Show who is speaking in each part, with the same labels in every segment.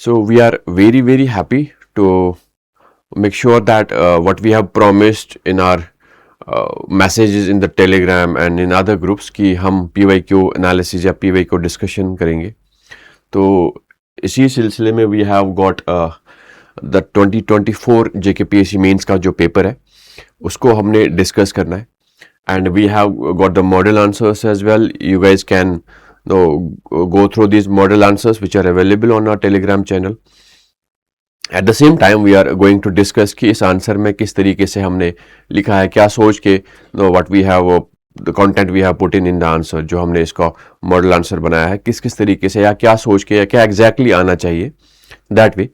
Speaker 1: So we are very, very happy to make sure that what we have promised in our messages in the Telegram and in other groups कि हम PYQ analysis या PYQ discussion करेंगे. तो इसी सिलसिले में we have got the 2024 JKPSC mains का जो पेपर है उसको हमने डिस्कस करना है. And we have got the model answers as well. You guys can go through these model answers which are available on our Telegram channel. At the same time we are going to discuss कि इस answer में किस तरीके से हमने लिखा है, क्या सोच के what we have the content we have put in the answer, जो हमने इसका मॉडल आंसर बनाया है किस किस तरीके से या क्या सोच के या क्या exactly आना चाहिए. That way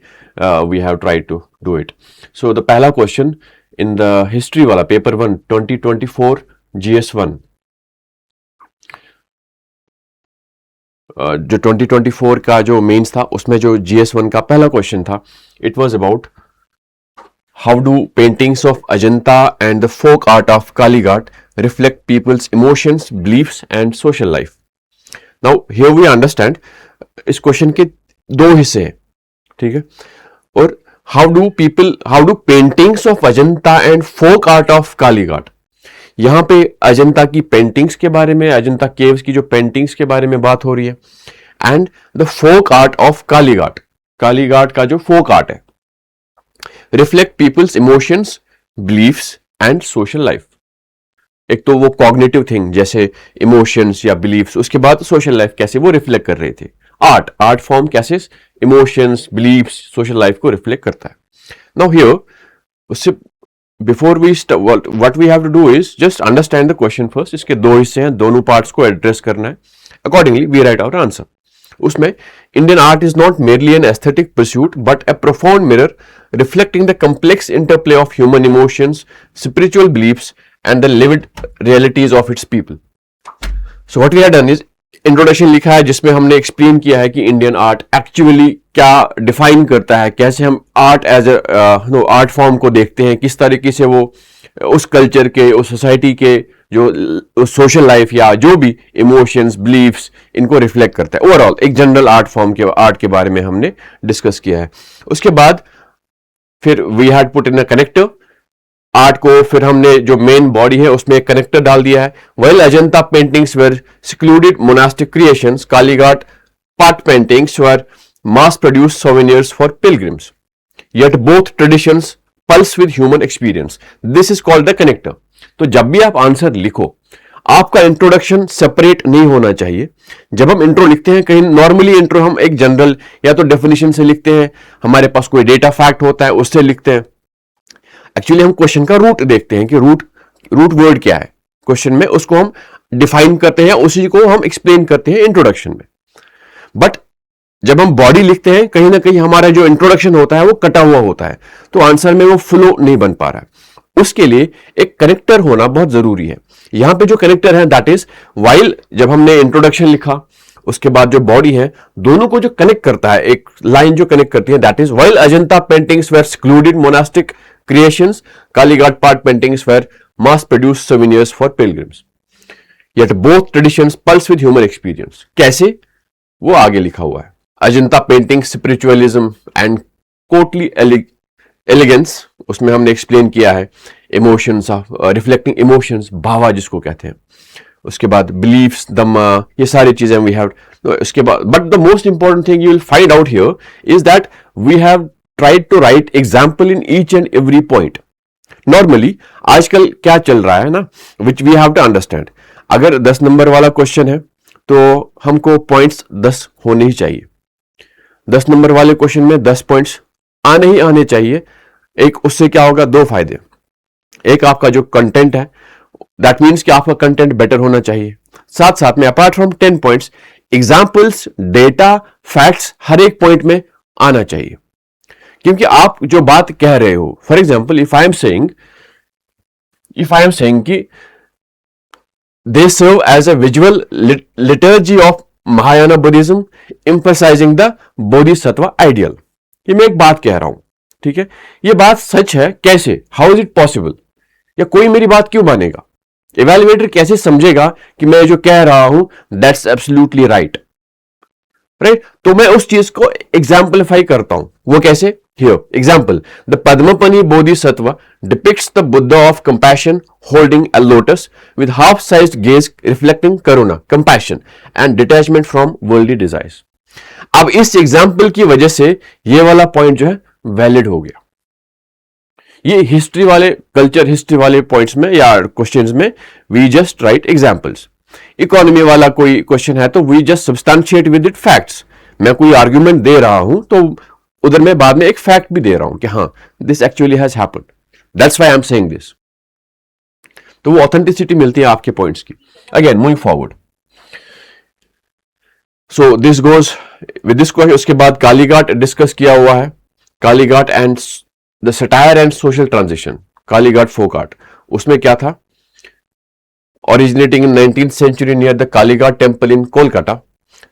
Speaker 1: we have tried to do it. So the पहला question in the history वाला पेपर 1 2024 GS1 जो 2024 का जो मेंस था उसमें जो GS1 का पहला क्वेश्चन था, it was about how do paintings of Ajanta and the folk art of Kalighat reflect people's emotions, beliefs and social life. Now here we understand इस क्वेश्चन के दो हिस्से हैं, ठीक है. और how do paintings of Ajanta and folk art of Kalighat, यहां पे अजंता की पेंटिंग्स के बारे में, अजंता केव्स की जो पेंटिंग्स के बारे में बात हो रही है. And the folk art of Kalighat, Kalighat का जो फोक आर्ट है reflect people's emotions, beliefs and social life. एक तो वो कॉग्निटिव थिंग जैसे इमोशंस या बिलीफ्स, उसके बाद सोशल लाइफ कैसे वो रिफ्लेक्ट कर रहे थे. आर्ट फॉर्म कैसे इमोशंस, बिलीफ्स, सोशल लाइफ को रिफ्लेक्ट करता है. नाउ हियर उससे before we start, what we have to do is just understand the question first. इसके दो हिस्से हैं, दोनों पार्ट्स को एड्रेस करना है. Accordingly, we write our answer. उसमें Indian art is not merely an aesthetic pursuit but a profound mirror reflecting the complex interplay of human emotions, spiritual beliefs and the lived realities of its people. So what we have done is introduction लिखा है जिसमें हमने explain किया है कि Indian art actually क्या define करता है, कैसे हम आर्ट एज आर्ट फॉर्म को देखते हैं, किस तरीके से वो उस कल्चर के, उस सोसाइटी के जो सोशल लाइफ या जो भी इमोशंस, बिलीफ्स, इनको रिफ्लेक्ट करता है. ओवरऑल एक जनरल आर्ट फॉर्म के आर्ट के बारे में हमने डिस्कस किया है. उसके बाद फिर we had put in a connector. Art को फिर हमने जो मेन बॉडी है उसमें एक कनेक्टर डाल दिया है. Well Ajanta paintings were secluded monastic creations, Kalighat part paintings were mass-produced souvenirs for pilgrims. Yet both traditions pulse with human experience. This is called the connector. तो जब भी आप आंसर लिखो आपका इंट्रोडक्शन सेपरेट नहीं होना चाहिए. जब हम इंट्रो लिखते हैं, कहीं नॉर्मली इंट्रो हम एक जनरल या तो डेफिनेशन से लिखते हैं, हमारे पास कोई डेटा फैक्ट होता है उससे लिखते हैं. एक्चुअली हम क्वेश्चन का रूट देखते हैं कि रूट वर्ड क्या है क्वेश्चन में, उसको हम डिफाइन करते हैं, उसी को हम एक्सप्लेन करते हैं इंट्रोडक्शन में. बट जब हम बॉडी लिखते हैं कहीं ना कहीं हमारा जो इंट्रोडक्शन होता है वो कटा हुआ होता है, तो आंसर में वो फ्लो नहीं बन पा रहा है. उसके लिए एक कनेक्टर होना बहुत जरूरी है. यहां पे जो कनेक्टर है दैट इज वाइल जब हमने इंट्रोडक्शन लिखा उसके बाद जो बॉडी है दोनों को जो कनेक्ट करता है, एक लाइन जो कनेक्ट करती है that is while Ajanta paintings were secluded monastic creations, Kalighat part paintings were mass-produced souvenirs for pilgrims. Yet both traditions pulse with human experience. कैसे? वो आगे लिखा हुआ है. Ajanta painting spiritualism and courtly elegance, उसमें हमने एक्सप्लेन किया है इमोशंस, रिफ्लेक्टिंग इमोशंस, भावा जिसको कहते हैं. उसके बाद बिलीफ्स, दम्मा, ये सारी चीजें वी हैव. उसके बाद but the most important thing you will find out here is that we have tried to write example in each and every point. Normally आजकल क्या चल रहा है ना, which we have to understand. अगर 10 number वाला क्वेश्चन है तो हमको पॉइंट्स 10 होने ही चाहिए. 10 नंबर वाले क्वेश्चन में 10 पॉइंट्स आने ही आने चाहिए. एक उससे क्या होगा, दो फायदे. एक आपका जो कंटेंट है दैट मीन्स कि आपका कंटेंट बेटर होना चाहिए. साथ साथ में apart from 10 points examples, data, facts हर एक पॉइंट में आना चाहिए. क्योंकि आप जो बात कह रहे हो, for example if I am saying कि they serve as a visual liturgy of Mahayana Buddhism emphasizing the bodhisattva ideal, ये मैं एक बात कह रहा हूं, ठीक है, ये बात सच है कैसे, हाउ इज इट पॉसिबल, या कोई मेरी बात क्यों मानेगा, इवैल्यूएटर कैसे समझेगा कि मैं जो कह रहा हूं दैट्स एब्सोल्युटली राइट. राइट? तो मैं उस चीज को एग्जाम्पलीफाई करता हूं. वो कैसे? Here example, the Padmapani bodhisattva depicts the Buddha of compassion holding a lotus with half sized gaze reflecting karuna, compassion and detachment from worldly desires. अब इस एग्जाम्पल की वजह से ये वाला पॉइंट जो है वैलिड हो गया. ये हिस्ट्री वाले, कल्चर हिस्ट्री वाले पॉइंट्स में या क्वेश्चंस में we just write examples. Economy वाला कोई क्वेश्चन है तो we just substantiate with it facts. मैं कोई आर्ग्यूमेंट दे रहा हूं तो उधर मैं बाद में एक फैक्ट भी दे रहा हूं कि हाँ, this actually has happened, that's why I am saying this. तो वो ऑथेंटिसिटी मिलती है आपके पॉइंट्स की. Again moving forward, so this goes with this question. उसके बाद कालीघाट डिस्कस किया हुआ है. Kalighat and the satire and social transition, Kalighat folk art. उसमें क्या था? Originating in 19th century near the Kalighat temple in Kolkata,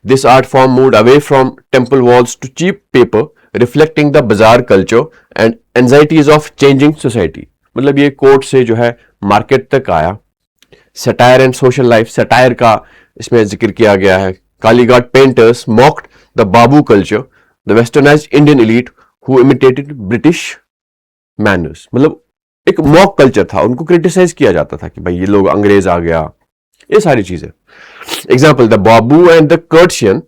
Speaker 1: this art form moved away from temple walls to cheap paper, reflecting the bazaar culture and anxieties of changing society. मतलब ये court से जो है market तक आया. Satire and social life, satire का इसमें जिक्र किया गया है. Kalighat painters mocked the Babu culture, the westernised Indian elite who imitated British manners. मतलब एक मॉक कल्चर था, उनको क्रिटिसाइज किया जाता था कि भाई ये लोग, अंग्रेज आ गया, ये सारी चीजें. Example, the babu and the courtesan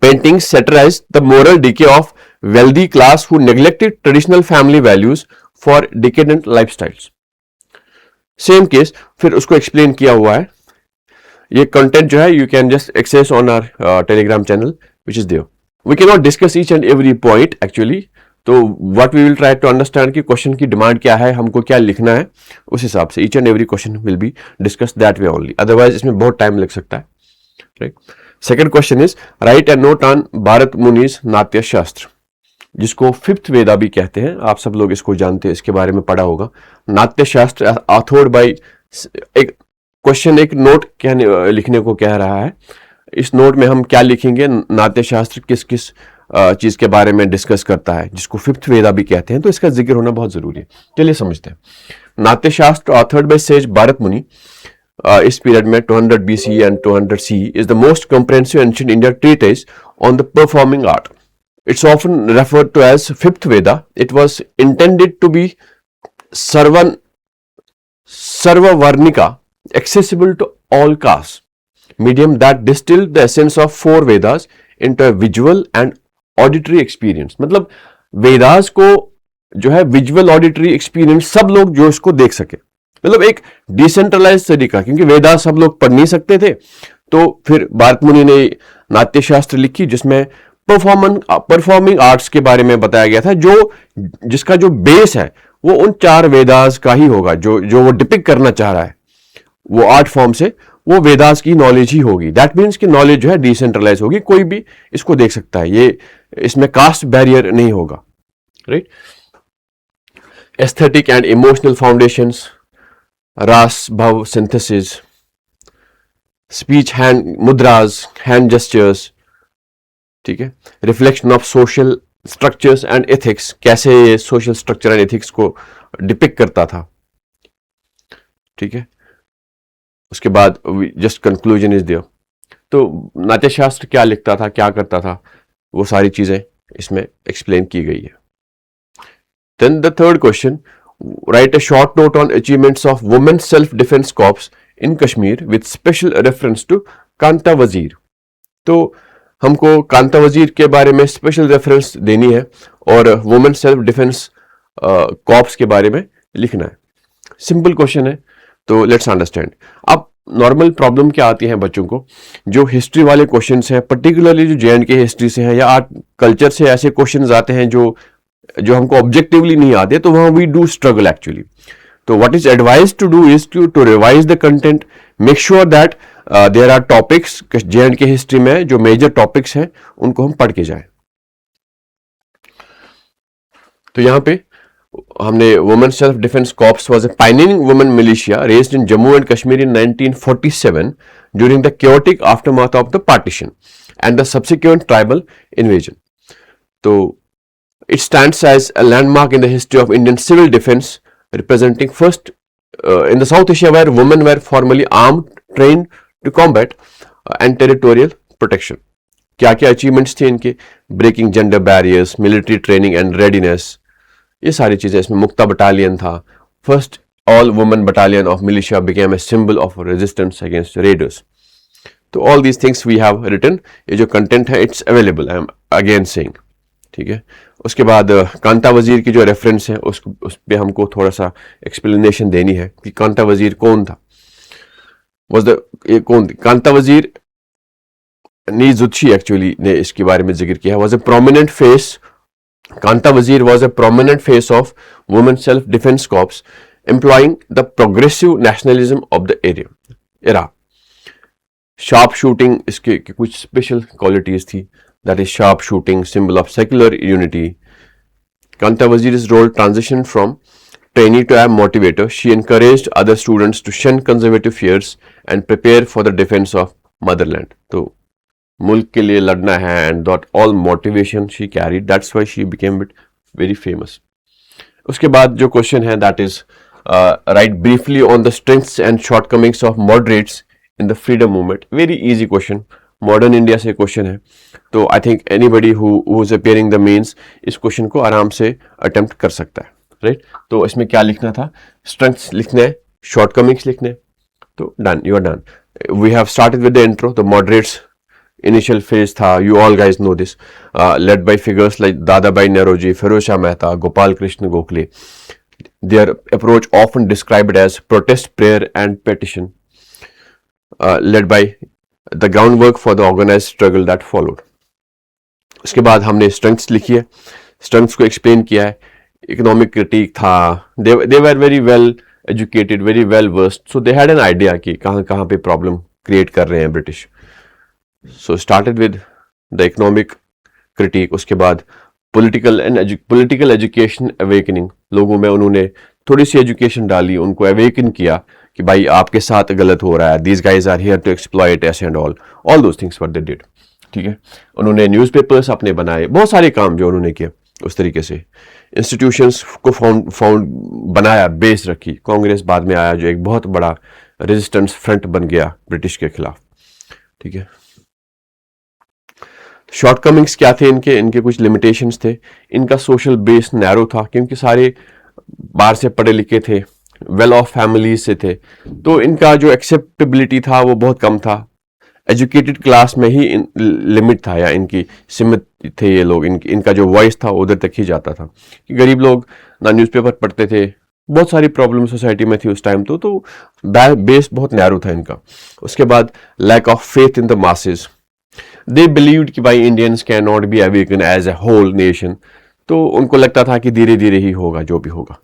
Speaker 1: painting satirize the moral decay of wealthy class who neglected traditional family values for decadent lifestyles. Same case, फिर उसको एक्सप्लेन किया हुआ है. ये कंटेंट जो है you can just access on our Telegram channel which is there. We can not discuss each and every point actually. तो what we will try to understand कि क्वेश्चन की डिमांड क्या है, हमको क्या लिखना है, उस हिसाब से each and every question will be discuss that way only. Otherwise इसमें बहुत टाइम लग सकता है. Right. Second question is write and note on Bharat munis नाट्य शास्त्र, जिसको फिफ्थ वेदा भी कहते हैं. आप सब लोग इसको जानते हैं, इसके बारे में पढ़ा होगा. नाट्य शास्त्र ऑथर्ड बाय, एक क्वेश्चन एक नोट कहने लिखने को कह रहा है. इस नोट में हम क्या लिखेंगे? नाट्य शास्त्र किस किस चीज के बारे में डिस्कस करता है, जिसको फिफ्थ वेदा भी कहते हैं, तो इसका जिक्र होना बहुत जरूरी है. चलिए समझते हैं. नाट्य शास्त्र ऑथर्ड बाय सेज भारत मुनि इस पीरियड में 200 BCE and 200 CE is the most comprehensive ancient Indian treatise on the performing art. It's often referred to as fifth Veda. It was intended to be sarvavarnika, accessible to all castes, medium that distilled the essence of four Vedas into a visual and auditory experience. मतलब वेदास को जो है visual auditory experience सब लोग जो इसको देख सके, मतलब एक डिसेंट्रलाइज तरीका, क्योंकि वेदास सब लोग पढ़ नहीं सकते थे. तो फिर भारत मुनि ने नाट्य शास्त्र लिखी जिसमें परफॉर्मिंग आर्ट्स के बारे में बताया गया था, जो जिसका जो बेस है वो उन चार वेदास का ही होगा. जो वो डिपिक्ट करना चाह रहा है वो आर्ट फॉर्म से, वो वेदास की नॉलेज ही होगी. दैट मीन्स कि नॉलेज जो है डिसेंट्रलाइज होगी, कोई भी इसको देख सकता है, ये इसमें कास्ट बैरियर नहीं होगा. Right. Aesthetic and emotional foundations, रास भाव synthesis, speech hand मुद्राज, hand gestures, ठीक है, reflection of social structures and ethics, कैसे ये सोशल स्ट्रक्चर एंड एथिक्स को डिपिक्ट करता था. ठीक है. उसके बाद जस्ट कंक्लूजन इज देयर. तो नाट्य शास्त्र क्या लिखता था, क्या करता था, वो सारी चीजें इसमें एक्सप्लेन की गई है. Then the third question, write a short note on achievements of women self defence corps in Kashmir with special reference to Kanta Wazir. तो हमको कांता वजीर के बारे में स्पेशल रेफरेंस देनी है और वुमेन सेल्फ डिफेंस कॉर्प्स के बारे में लिखना है. सिंपल क्वेश्चन है, तो लेट्स अंडरस्टैंड. अब नॉर्मल प्रॉब्लम क्या आती है बच्चों को, जो हिस्ट्री वाले क्वेश्चंस हैं, पर्टिकुलरली जो J&K हिस्ट्री से हैं या आर्ट कल्चर से, ऐसे क्वेश्चंस आते हैं जो हमको ऑब्जेक्टिवली नहीं आते, तो वहां वी डू स्ट्रगल एक्चुअली. तो what is advise to do is to revise the content, make sure that there are topics J&K history में, जो मेजर टॉपिक्स हैं उनको हम पढ़ के जाएं. तो यहां पे हमने women self defence corps was a pioneering women militia raised in Jammu and Kashmir in 1947 during the chaotic aftermath of the partition and the subsequent tribal invasion. तो it stands as a landmark in the history of Indian civil defense, representing first in the South Asia where women were formally armed, trained to combat and territorial protection. क्या क्या achievements थे इनके, breaking gender barriers, military training and readiness, ये सारी चीजें इसमें। Mukta battalion था, first all women battalion of militia became a symbol of resistance against raiders. तो all these things we have written, ये जो कंटेंट है it's available, I am again saying, ठीक है। उसके बाद कांता वजीर की जो रेफरेंस है उस पे हमको थोड़ा सा एक्सप्लेनेशन देनी है कि कांता वजीर कौन था, ये कौन थी कांता वजीर। नीजुत्शी एक्चुअली ने इसके बारे में जिक्र किया, was a prominent face, Kanta Wazir was a prominent face of women self defence corps employing the progressive nationalism of the era. Sharp shooting इसके कुछ स्पेशल क्वालिटीज थी, that is sharp shooting, symbol of secular unity. Kanta Wazir's role transitioned from trainee to a motivator. She encouraged other students to shun conservative fears and prepare for the defense of motherland. तो मुल्क के लिए लड़ना है, and that all motivation she carried. That's why she became very famous. उसके बाद जो question है that is write briefly on the strengths and shortcomings of moderates in the freedom movement. Very easy question. Modern India से question है, तो I think anybody who is appearing the mains इस question को आराम से attempt कर सकता है, राइट। तो इसमें क्या लिखना था, स्ट्रेंथ्स लिखने, शॉर्टकमिंग्स लिखने, तो done, you are done. We have started with the intro, the moderates initial phase था, you all guys know this, led by figures like Dadabhai Naoroji, Pherozeshah Mehta, Gopal Krishna Gokhale. Their approach often described as protest, prayer and petition, led by the groundwork for the organise struggle that followed. उसके बाद हमने strengths लिखी है, strengths को explain किया है, economic critic था, they were very well educated, very well versed, so they had an idea कि कहाँ कहाँ पे प्रॉब्लम क्रिएट कर रहे हैं British. So started with the economic critic, उसके बाद पॉलिटिकल एजुकेशन अवेकनिंग, लोगों में उन्होंने थोड़ी सी एजुकेशन डाली, उनको अवेकन किया कि भाई आपके साथ गलत हो रहा है, these guys are here to exploit us and all those things what they did, ठीक है। उन्होंने न्यूज़पेपर्स अपने बनाए, बहुत सारे काम जो उन्होंने किए उस तरीके से। इंस्टीट्यूशंस को फाउंड बनाया, बेस रखी। कांग्रेस बाद में आया जो एक बहुत बड़ा रेजिस्टेंस फ्रंट बन गया ब्रिटिश के खिलाफ, ठीक है। शॉर्टकमिंग्स क्या थे इनके कुछ लिमिटेशंस थे, इनका सोशल बेस नैरो था क्योंकि सारे बाहर से पढ़े लिखे थे, वेल ऑफ फैमिलीज से थे, तो इनका जो एक्सेप्टेबिलिटी था वो बहुत कम था। एजुकेटेड क्लास में ही लिमिट था या इनकी सीमित थे ये लोग, इनका जो वॉइस था उधर तक ही जाता था कि गरीब लोग ना न्यूज़पेपर पढ़ते थे, बहुत सारी प्रॉब्लम सोसाइटी में थी उस टाइम, तो बेस बहुत नैरो था इनका। उसके बाद lack of faith in the masses, they believed कि भाई Indians can not be awaken as a whole nation, तो उनको लगता था कि धीरे धीरे ही होगा जो भी होगा,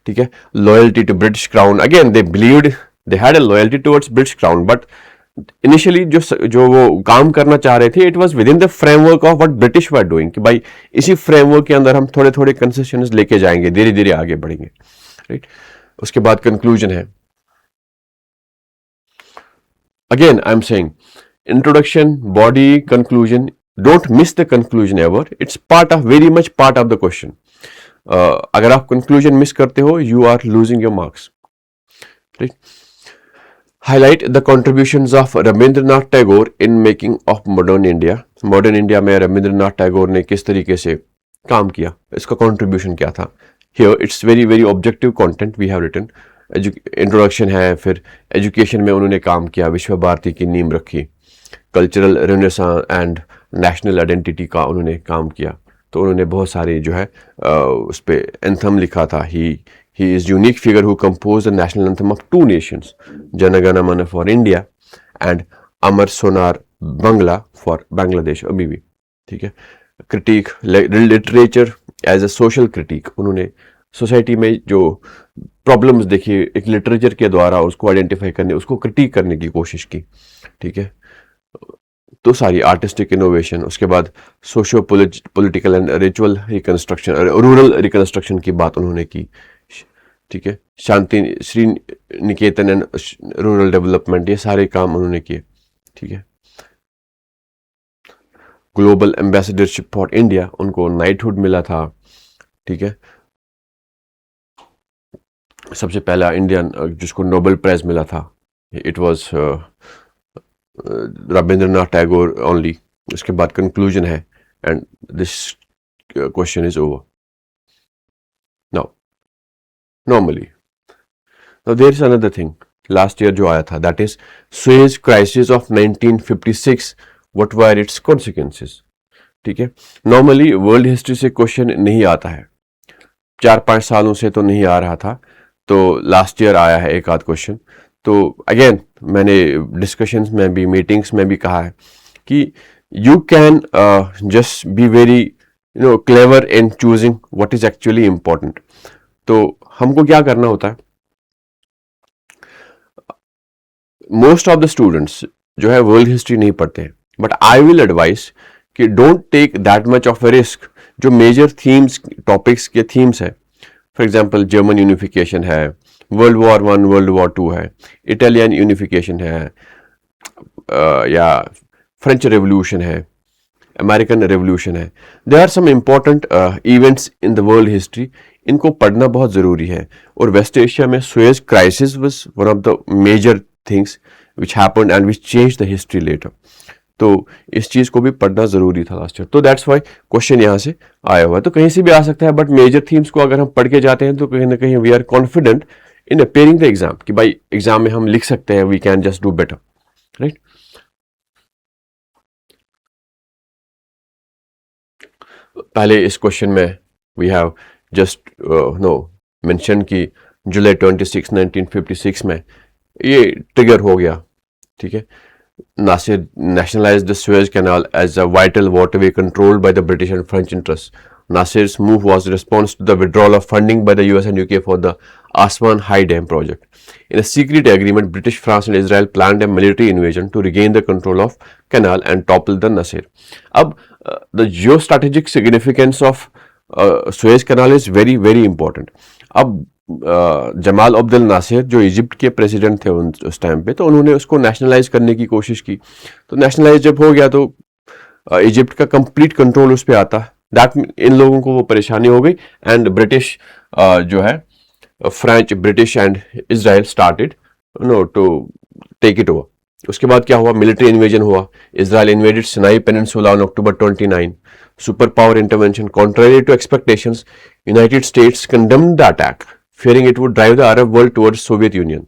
Speaker 1: ठीक है। Loyalty to British crown, again they believed, they had a loyalty towards British crown, but initially जो वो काम करना चाह रहे थे it was within the framework of what British were doing, कि भाई इसी फ्रेमवर्क के अंदर हम थोड़े थोड़े कंसेशंस लेके जाएंगे, धीरे धीरे आगे बढ़ेंगे, राइट। उसके बाद कंक्लूजन है, again I am saying introduction, body, conclusion, don't miss the conclusion ever, it's very much part of the question. अगर आप conclusion miss करते हो you are losing your marks, right? Highlight the contributions of Rabindranath Tagore in making of modern India. Modern India में Rabindranath Tagore ने किस तरीके से काम किया, इसका contribution क्या था। Here it's very very objective content we have written. Introduction है, फिर एजुकेशन में उन्होंने काम किया, विश्व भारती की नींव रखी, cultural renaissance and national identity का उन्होंने काम किया, तो उन्होंने बहुत सारे जो है उस पर एंथम लिखा था। He is unique figure who compose the national anthem of two nations, Janagana Mana for India and Amar Sonar Bangla for Bangladesh अभी भी, ठीक है। Critic literature as a social critic, उन्होंने सोसाइटी में जो प्रॉब्लम्स देखी एक लिटरेचर के द्वारा उसको आइडेंटिफाई करने, उसको क्रिटिक करने की कोशिश की, ठीक है। तो सारी आर्टिस्टिक इनोवेशन, उसके बाद socio political and ritual reconstruction, rural reconstruction की बात उन्होंने की, ठीक है। शांति श्री निकेतन एंड रूरल डेवलपमेंट, ये सारे काम उन्होंने किए, ठीक है। ग्लोबल एम्बेसडरशिप फॉर इंडिया, उनको नाइटहुड मिला था, ठीक है। सबसे पहला इंडियन जिसको नोबेल प्राइज मिला था, it was Rabindranath Tagore only, उसके बाद कंक्लूजन है and this question is over. Now normally there is another thing last year जो आया था, that is Suez crisis of 1956. What were its consequences. ठीक है, नॉर्मली वर्ल्ड हिस्ट्री से क्वेश्चन नहीं आता है, 4-5 सालों से तो नहीं आ रहा था, तो लास्ट ईयर आया है एक आध क्वेश्चन. तो अगेन मैंने डिस्कशंस में भी, मीटिंग्स में भी कहा है कि you can just be very clever in choosing what is actually important. तो हमको क्या करना होता है, मोस्ट ऑफ द स्टूडेंट्स जो है वर्ल्ड हिस्ट्री नहीं पढ़ते हैं, बट आई विल एडवाइस कि don't take that much of a risk. जो मेजर थीम्स, टॉपिक्स के थीम्स है, फॉर एग्जांपल जर्मन यूनिफिकेशन है, वर्ल्ड वॉर 1, वर्ल्ड वॉर 2 है, इटालियन यूनिफिकेशन है, या फ्रेंच रेवोल्यूशन है, अमेरिकन रेवोल्यूशन है. There are some important events in the world history, इनको पढ़ना बहुत ज़रूरी है. और वेस्ट एशिया में Suez crisis was one of the major things which happened and which change the history later. तो इस चीज़ को भी पढ़ना ज़रूरी था लास्ट ईयर. तो दैट्स वाई क्वेश्चन यहाँ से आया हुआ है. तो कहीं से भी आ सकता है, बट मेजर थीम्स को अगर हम पढ़ के जाते हैं तो कहीं ना कहीं we are confident in appearing the exam कि भाई एग्जाम में हम लिख सकते हैं, we can just do better, right. पहले इस क्वेश्चन में वी हैव जस्ट मेंशन कि जुलाई 26, 1956 में ये ट्रिगर हो गया. ठीक है, Nasir nationalized the Suez Canal as a vital waterway controlled by the British and French interests. Nasir's move was a response to the withdrawal of funding by the US and UK for the Aswan High Dam project. In a secret agreement, British, France and Israel planned a military invasion to regain the control of canal and topple the Nasir. अब the geostrategic significance of Suez Canal is very very important. अब जमाल अब्दुल नासिर जो Egypt के president थे उस time पे, तो उन्होंने उसको नेशनलाइज करने की कोशिश की. तो नेशनलाइज जब हो गया तो इजिप्ट का कंप्लीट कंट्रोल उस पर आता. दैट इन लोगों को वो परेशानी हो गई एंड ब्रिटिश जो है French, British and Israel started to take it over. उसके बाद क्या हुआ, मिलिट्री इन्वेजन हुआ. Israel invaded Sinai peninsula on October 29. Super power intervention. Contrary to expectations, United States condemned the attack, fearing it would drive the Arab world towards Soviet Union.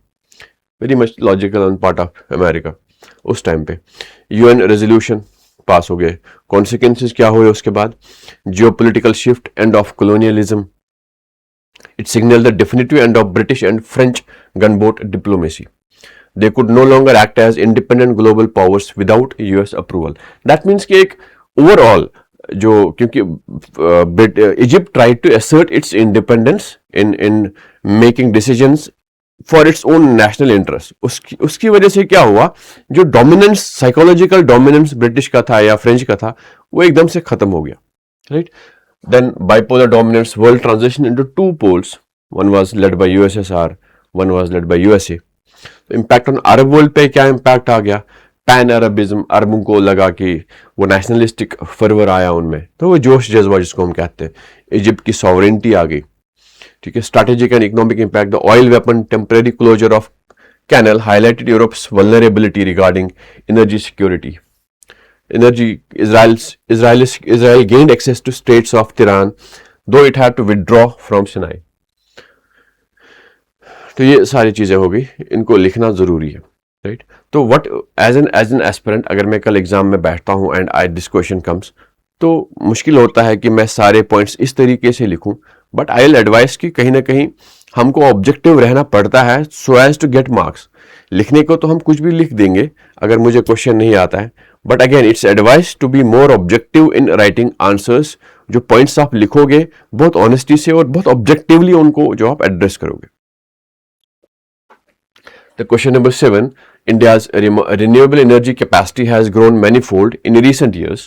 Speaker 1: Very much logical on part of America. उस time पे UN resolution pass हो गए. Consequences क्या हुए उसके बाद, geopolitical shift, end of colonialism. It signaled the definitive end of British and French gunboat diplomacy. They could no longer act as independent global powers without US approval. That means कि एक overall जो, क्योंकि Egypt tried to assert its independence in making decisions for its own national interest, उसकी वजह से क्या हुआ, जो डोमिनेंस, साइकोलॉजिकल डोमिनेंस ब्रिटिश का था या फ्रेंच का था, वो एकदम से खत्म हो गया, right. Then bipolar dominance, world transition into two poles, one was led by USSR, one was led by USA. Impact on Arab world पे क्या इम्पैक्ट आ गया, पैन अरबिज्म, अरबों को लगा कि वो नेशनलिस्टिक फर्वर आया उनमें, तो वो जोश जज्बा जिसको हम कहते हैं. इजिप्ट की सॉवरेंटी आ गई. ठीक है, strategic and economic impact, the oil weapon temporary closure of canal highlighted Europe's vulnerability regarding energy security. Energy, Israel gained access to Straits of Tiran, though it had to withdraw from Sinai. तो ये सारी चीजें हो गई, इनको लिखना जरूरी है, राइट. तो व्हाट एज एन एस्पिरेंट, अगर मैं कल एग्जाम में बैठता हूं and I this question comes, तो मुश्किल होता है कि मैं सारे पॉइंट्स इस तरीके से लिखूं, बट आई विल एडवाइस कि कहीं ना कहीं हमको ऑब्जेक्टिव रहना पड़ता है so as to get marks. लिखने को तो हम कुछ भी लिख देंगे अगर मुझे क्वेश्चन नहीं आता है, but again it's advise to be more objective in writing answers. जो पॉइंट्स आप लिखोगे बहुत ऑनेस्टी से और बहुत ऑब्जेक्टिवली उनको जो आप एड्रेस करोगे. The question number 7, India's renewable energy capacity has grown manifold in recent years.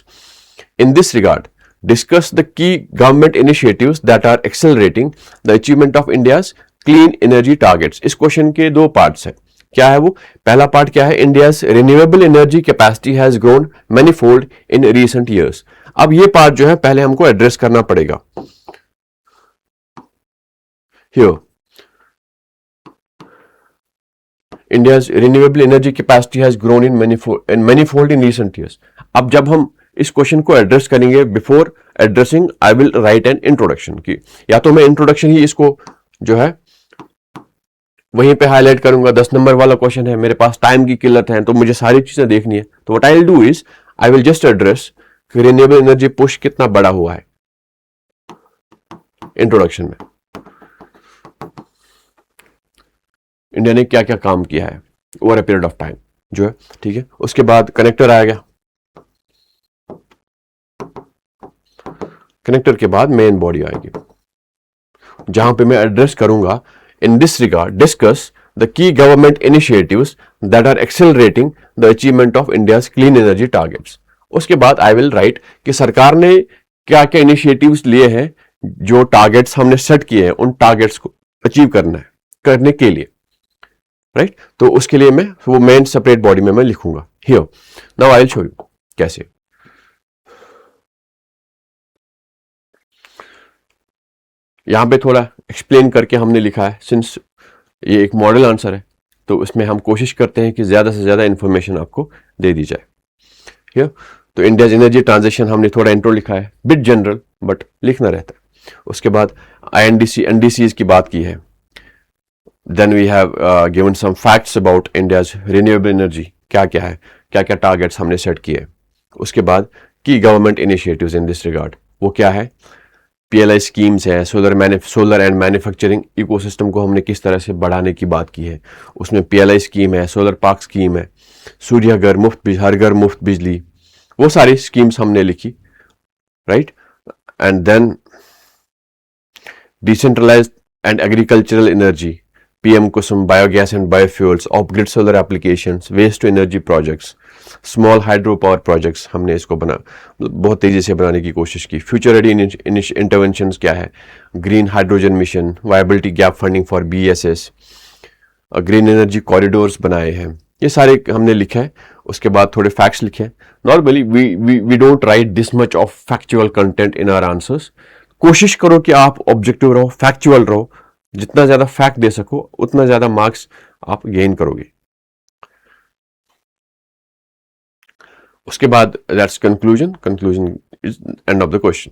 Speaker 1: In this regard, discuss the key government initiatives that are accelerating the achievement of India's clean energy targets. इस question के दो parts हैं. क्या है वो? पहला part क्या है, India's renewable energy capacity has grown manifold in recent years. अब ये पार्ट जो है पहले हमको एड्रेस करना पड़ेगा. Here, India's renewable energy capacity has grown in manifold in recent years. अब जब हम इस क्वेश्चन को एड्रेस करेंगे before addressing I will write an introduction की, या तो मैं इंट्रोडक्शन ही इसको जो है वहीं पे हाईलाइट करूंगा। 10 नंबर वाला क्वेश्चन है, मेरे पास टाइम की किल्लत है तो मुझे सारी चीजें देखनी है, तो what I will do is I will just address renewable energy push कितना बड़ा हुआ है इंट्रोडक्शन में, इंडिया ने क्या क्या काम किया है over a period of time जो है, ठीक है। उसके बाद कनेक्टर आ गया, कनेक्टर के बाद मेन बॉडी आएगी जहां पे मैं एड्रेस करूंगा in this regard discuss the key government initiatives that are accelerating the achievement of India's clean energy targets. उसके बाद आई विल राइट कि सरकार ने क्या क्या इनिशिएटिव्स लिए हैं, जो टारगेट्स हमने सेट किए हैं उन टारगेट्स को अचीव करने के लिए, राइट। तो उसके लिए मैं वो मेन सेपरेट बॉडी में मैं लिखूंगा here. Now I will show you कैसे। यहां पे थोड़ा एक्सप्लेन करके हमने लिखा है, सिंस ये एक मॉडल आंसर है तो उसमें हम कोशिश करते हैं कि ज्यादा से ज्यादा इंफॉर्मेशन आपको दे दी जाए हियर। तो इंडियाज एनर्जी ट्रांजिशन हमने थोड़ा इंट्रो लिखा है, बिट जनरल बट लिखना रहता है। उसके बाद आईएनडीसी एनडीसीज की बात की है, then we have given some facts about India's renewable energy, क्या क्या है, क्या क्या टारगेट्स हमने सेट किए। उसके बाद की government initiatives in this regard, वो क्या है, पीएलआई स्कीम्स है, सोलर एंड मैन्युफैक्चरिंग इकोसिस्टम को हमने किस तरह से बढ़ाने की बात की है, उसमें पीएलआई स्कीम है, सोलर पार्क स्कीम है, सूर्य घर मुफ्त, हर घर मुफ्त बिजली, वो सारी स्कीम्स हमने लिखी, right. And then decentralised and agricultural energy, PM Kusum, biogas and biofuels, off grid solar applications, waste to energy projects, small hydro power projects, हमने इसको बहुत तेजी से बनाने की कोशिश की। फ्यूचर रेडी इंटरवेंशंस क्या है, green hydrogen mission, viability gap funding for BSS, green energy corridors बनाए हैं, ये सारे हमने लिखे हैं। उसके बाद थोड़े फैक्ट्स लिखे हैं। Normally we don't write this much of factual content in our answers. कोशिश करो कि आप ऑब्जेक्टिव रहो, फैक्चुअल रहो, जितना ज्यादा फैक्ट दे सको उतना ज्यादा मार्क्स आप गेन करोगे। उसके बाद that's conclusion is and of the question.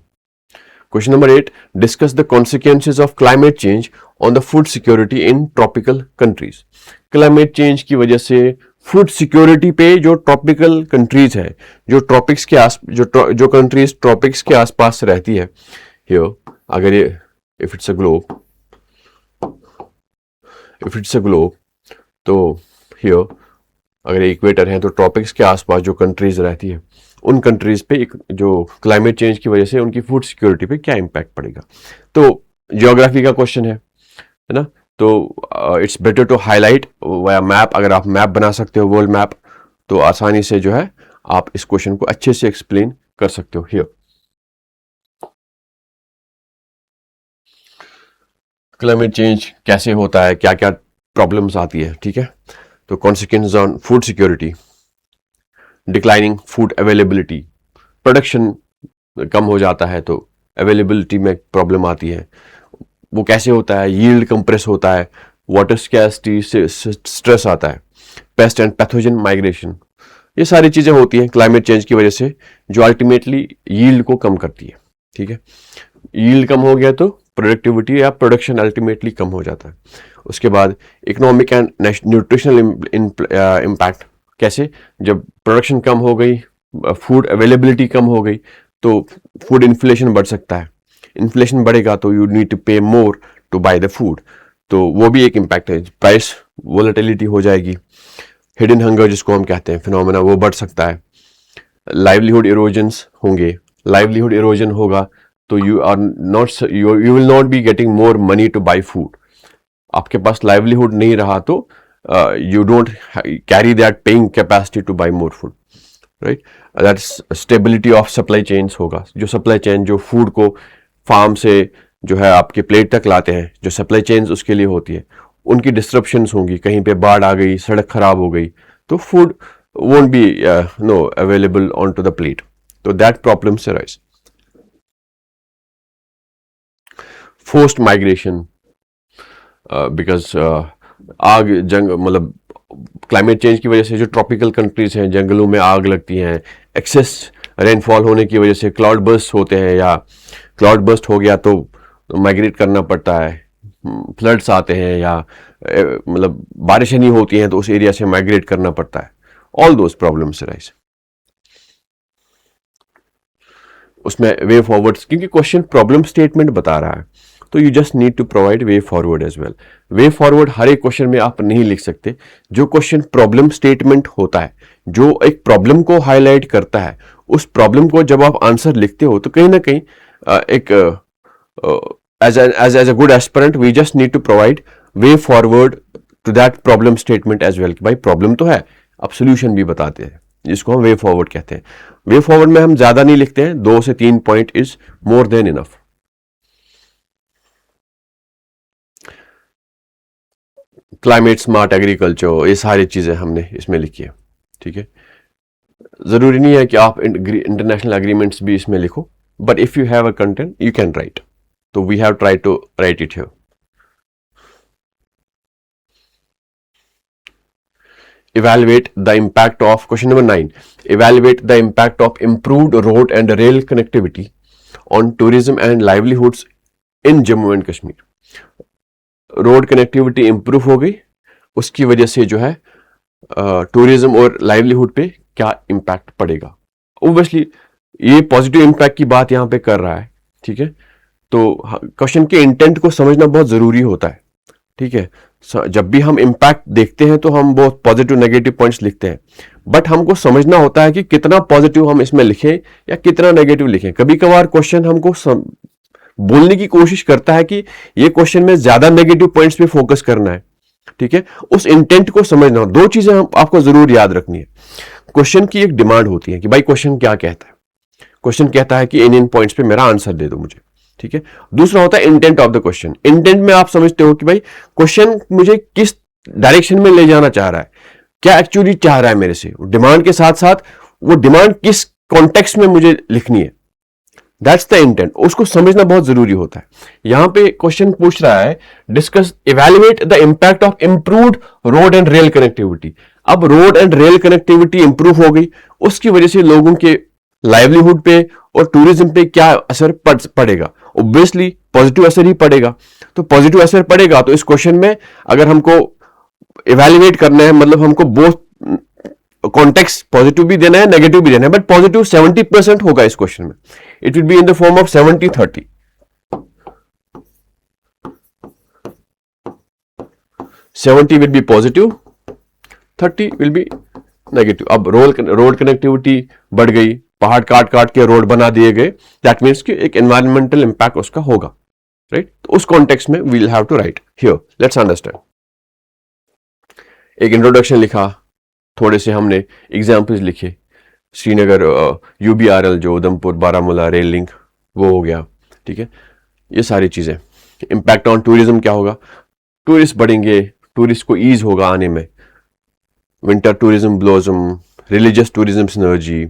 Speaker 1: Question number 8, discuss the consequences of climate change on the food security in tropical countries. Climate change की वजह से फूड सिक्योरिटी पे जो ट्रॉपिकल कंट्रीज है, जो ट्रॉपिक्स के जो कंट्रीज ट्रॉपिक्स के आसपास रहती है, हियर अगर ये इफ इट्स अ ग्लोब तो हियर अगर इक्वेटर है तो ट्रॉपिक्स के आसपास जो कंट्रीज रहती है उन कंट्रीज पे एक जो क्लाइमेट चेंज की वजह से उनकी फूड सिक्योरिटी पे क्या इम्पैक्ट पड़ेगा। तो ज्योग्राफी का क्वेश्चन है ना, तो it's better to highlight via map. अगर आप मैप बना सकते हो वर्ल्ड मैप तो आसानी से जो है आप इस क्वेश्चन को अच्छे से एक्सप्लेन कर सकते हो। हियर क्लाइमेट चेंज कैसे होता है, क्या क्या प्रॉब्लम्स आती है, ठीक है। तो consequences on food security, declining food availability, production कम हो जाता है तो अवेलेबिलिटी में प्रॉब्लम आती है, वो कैसे होता है, यील्ड कंप्रेस होता है, वाटर स्कैर्सिटी से स्ट्रेस आता है, पेस्ट एंड पैथोजन माइग्रेशन, ये सारी चीजें होती हैं क्लाइमेट चेंज की वजह से जो अल्टीमेटली यील्ड को कम करती है, ठीक है। यील्ड कम हो गया तो प्रोडक्टिविटी या प्रोडक्शन अल्टीमेटली कम हो जाता है। उसके बाद इकोनॉमिक एंड न्यूट्रिशनल इम्पैक्ट, कैसे, जब प्रोडक्शन कम हो गई, फूड अवेलेबिलिटी कम हो गई तो फूड इन्फ्लेशन बढ़ सकता है, इन्फ्लेशन बढ़ेगा तो you need to pay more to buy the food, तो वो भी एक इम्पैक्ट है, प्राइस वोलेटिलिटी हो जाएगी, हिडन हंगर जिसको हम कहते हैं फिनोमेना वो बढ़ सकता है, लाइवलीहुड इरोजन्स होंगे, लाइवलीहुड इरोजन होगा तो you will not be getting more money to buy food, आपके पास लाइवलीहुड नहीं रहा तो you don't carry that paying capacity to buy more food, right? That's stability of supply chains होगा, जो supply chain जो food को farm से जो है आपके प्लेट तक लाते हैं, जो supply chains उसके लिए होती है, उनकी disruptions होंगी, कहीं पे बाढ़ आ गई, सड़क खराब हो गई तो food won't be available onto the plate, तो that problems arise. Forced migration because आग जंग मतलब क्लाइमेट चेंज की वजह से जो ट्रॉपिकल कंट्रीज हैं जंगलों में आग लगती हैं, एक्सेस रेनफॉल होने की वजह से क्लाउड बर्स्ट होते हैं, या क्लाउड बर्स्ट हो गया तो माइग्रेट करना पड़ता है, फ्लड्स आते हैं, या मतलब बारिशें नहीं होती हैं तो उस एरिया से माइग्रेट करना पड़ता है. All those problems rise. उसमें वे फॉरवर्ड, क्योंकि क्वेश्चन प्रॉब्लम स्टेटमेंट बता रहा है, तो you just need to provide way forward as well. Way forward हर एक क्वेश्चन में आप नहीं लिख सकते. जो क्वेश्चन प्रॉब्लम स्टेटमेंट होता है, जो एक प्रॉब्लम को हाईलाइट करता है, उस प्रॉब्लम को जब आप आंसर लिखते हो तो कहीं ना कहीं एक as a good aspirant we just need to provide way forward to that problem statement as well. कि भाई प्रॉब्लम तो है, आप सोल्यूशन भी बताते हैं, जिसको हम वे फॉरवर्ड कहते हैं. वे फॉरवर्ड में हम ज्यादा नहीं लिखते हैं, 2 से 3 point is more than enough. Climate smart agriculture, ये सारी चीजें हमने इसमें लिखी है. ठीक है, जरूरी नहीं है कि आप इंटरनेशनल एग्रीमेंट्स भी इसमें लिखो, but if you have a content you can write. तो we have try to write it here. Evaluate the impact of, question number 9, evaluate the impact of improved road and rail connectivity on tourism and livelihoods in Jammu and Kashmir. Road connectivity improve हो गई, उसकी वजह से जो है tourism और livelihood पे क्या इम्पैक्ट पड़ेगा. ओब्वियसली ये पॉजिटिव इम्पैक्ट की बात यहाँ पे कर रहा है. ठीक है, तो क्वेश्चन के इंटेंट को समझना बहुत जरूरी होता है. ठीक है, जब भी हम इम्पैक्ट देखते हैं तो हम बहुत पॉजिटिव नेगेटिव पॉइंट्स लिखते हैं, बट हमको समझना होता है कि कितना पॉजिटिव हम इसमें लिखें या कितना नेगेटिव लिखें. कभी कभार क्वेश्चन हमको बोलने की कोशिश करता है कि ये क्वेश्चन में ज्यादा नेगेटिव पॉइंट्स पे फोकस करना है. ठीक है, उस इंटेंट को समझना. 2 चीजें आपको जरूर याद रखनी है. क्वेश्चन की एक डिमांड होती है कि भाई क्वेश्चन क्या कहता है. क्वेश्चन कहता है कि इन पॉइंट्स पे मेरा आंसर दे दो मुझे. ठीक है, दूसरा होता है intent of the question. Intent में आप समझते हो कि भाई क्वेश्चन मुझे किस डायरेक्शन में ले जाना चाह रहा है, क्या एक्चुअली चाह रहा है मेरे से. डिमांड के साथ साथ वो डिमांड किस कॉन्टेक्स्ट में मुझे लिखनी है, दैट्स द इंटेंट. उसको समझना बहुत जरूरी होता है. यहां पे क्वेश्चन पूछ रहा है discuss evaluate the impact of improved road and rail connectivity. अब road and rail connectivity improve हो गई, उसकी वजह से लोगों के लाइवलीहुड पे और टूरिज्म पे क्या असर पड़ेगा. ऑब्वियसली पॉजिटिव असर ही पड़ेगा. तो पॉजिटिव असर पड़ेगा तो इस क्वेश्चन में अगर हमको इवैल्यूएट करना है, मतलब हमको बोथ कॉन्टेक्स्ट पॉजिटिव भी देना है नेगेटिव भी देना है, बट पॉजिटिव 70% होगा इस क्वेश्चन में. It will be in the form of 70-30. 70 will be positive, 30 will be negative. अब रोड कनेक्टिविटी बढ़ गई, पहाड़ काट काट के रोड बना दिए गए, दैट मीन्स कि एक एनवायरमेंटल इंपैक्ट उसका होगा. राइट, तो उस कॉन्टेक्स्ट में we will have to write here. Let's understand. एक इंट्रोडक्शन लिखा, थोड़े से हमने एग्जाम्पल्स लिखे. श्रीनगर UBRL जो उधमपुर बारामूला रेल लिंक वो हो गया. ठीक है, ये सारी चीजें. इंपैक्ट ऑन टूरिज्म क्या होगा, टूरिस्ट बढ़ेंगे, टूरिस्ट को ईज होगा आने में. Winter tourism blossom, religious tourism synergy,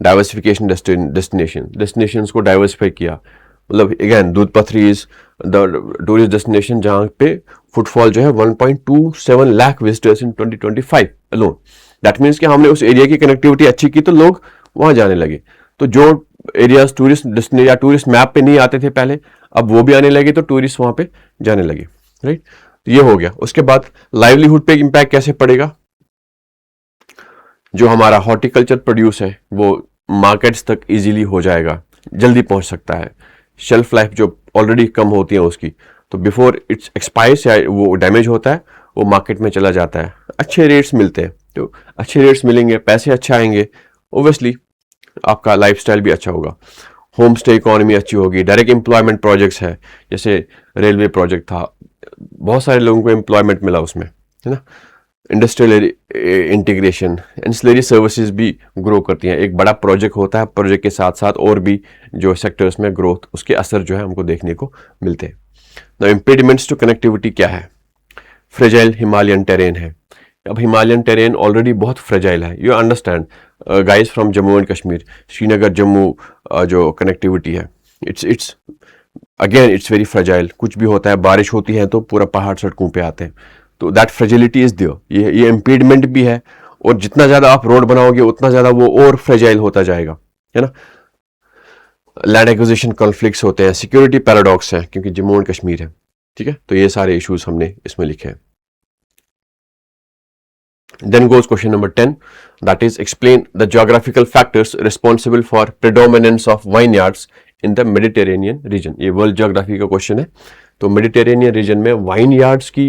Speaker 1: diversification destinations को डाइवर्सिफाई किया. मतलब अगेन दूध पथरी इज द टूरिस्ट डेस्टिनेशन जहां पे फुटफॉल जो है 1.27 lakh visitors in 2025 alone. That means कि हमने उस एरिया की कनेक्टिविटी अच्छी की तो लोग वहां जाने लगे. तो जो एरियाज टूरिस्ट डेस्टिनेशन या टूरिस्ट मैप पे नहीं आते थे पहले, अब वो भी आने लगे तो टूरिस्ट वहां पे जाने लगे. राइट, तो ये हो गया. उसके बाद लाइवलीहुड पे इम्पैक्ट कैसे पड़ेगा. जो हमारा हॉर्टिकल्चर प्रोड्यूस है वो मार्केट्स तक इजीली हो जाएगा, जल्दी पहुंच सकता है. शेल्फ लाइफ जो ऑलरेडी कम होती है उसकी, तो बिफोर इट्स एक्सपायर्स या वो डैमेज होता है वो मार्केट में चला जाता है. अच्छे रेट्स मिलते हैं, तो अच्छे रेट्स मिलेंगे, पैसे अच्छा आएंगे, ओब्वियसली आपका लाइफस्टाइल भी अच्छा होगा. होम स्टे इकोनॉमी अच्छी होगी. डायरेक्ट एम्प्लॉयमेंट प्रोजेक्ट्स है, जैसे रेलवे प्रोजेक्ट था, बहुत सारे लोगों को एम्प्लॉयमेंट मिला उसमें, है ना. इंडस्ट्रियल इंटीग्रेशन, एंसिलरी सर्विसेज भी ग्रो करती हैं. एक बड़ा प्रोजेक्ट होता है, प्रोजेक्ट के साथ साथ और भी जो सेक्टर्स में ग्रोथ, उसके असर जो है हमको देखने को मिलते हैं. द इम्पेडिमेंट्स टू कनेक्टिविटी क्या है. फ्रेजाइल हिमालयन टेरेन है. अब हिमालयन टेरेन ऑलरेडी बहुत फ्रेजाइल है. You understand guys from Jammu and Kashmir, Srinagar Jammu जो कनेक्टिविटी है, it's again it's very fragile. कुछ भी होता है, बारिश होती है तो पूरा पहाड़ सड़कों पे आते हैं, तो दैट फ्रेजिलिटी इज देयर. ये इम्पीडमेंट भी है, और जितना ज्यादा आप रोड बनाओगे उतना ज्यादा वो और फ्रेजाइल होता जाएगा. है ना, लैंड एक्विजिशन कॉन्फ्लिक्ट्स होते हैं, सिक्योरिटी पैराडॉक्स है क्योंकि जम्मू एंड कश्मीर है, ठीक है, तो ये सारे इश्यूज हमने इसमें लिखे हैं। Then goes question number 10, that is explain the geographical factors responsible for predominance of vineyards in the Mediterranean region। ये वर्ल्ड ज्योग्राफी का क्वेश्चन है। तो मेडिटेरेनियन रीजन में वाइनयार्ड्स की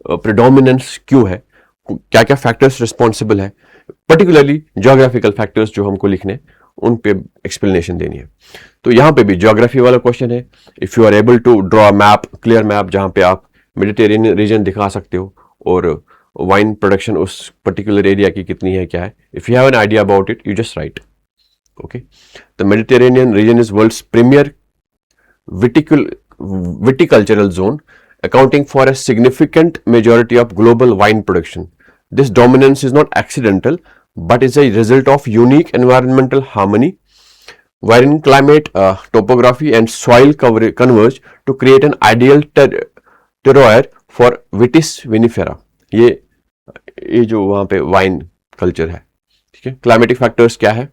Speaker 1: प्रिडोमिनेंस क्यों है, क्या क्या फैक्टर्स रिस्पॉन्सिबल है, पर्टिकुलरली ज्योग्राफिकल फैक्टर्स जो हमको लिखने उन पे एक्सप्लेनेशन देनी है। तो यहाँ पे भी ज्योग्राफी वाला क्वेश्चन है। If you are able to draw map, clear map, जहाँ पे आप मेडिटेरेनियन रीजन दिखा सकते हो और वाइन प्रोडक्शन उस पर्टिकुलर एरिया की कितनी है, क्या है, if you have an idea about it, you just write. Okay, the Mediterranean region is world's premier viticultural zone, accounting for a significant majority of global wine production. This dominance is not accidental, but is a result of unique environmental harmony, wherein climate, topography, and soil converge to create an ideal terroir for Vitis vinifera। ये जो वहां पे wine culture है, ठीक है। Climatic factors क्या है,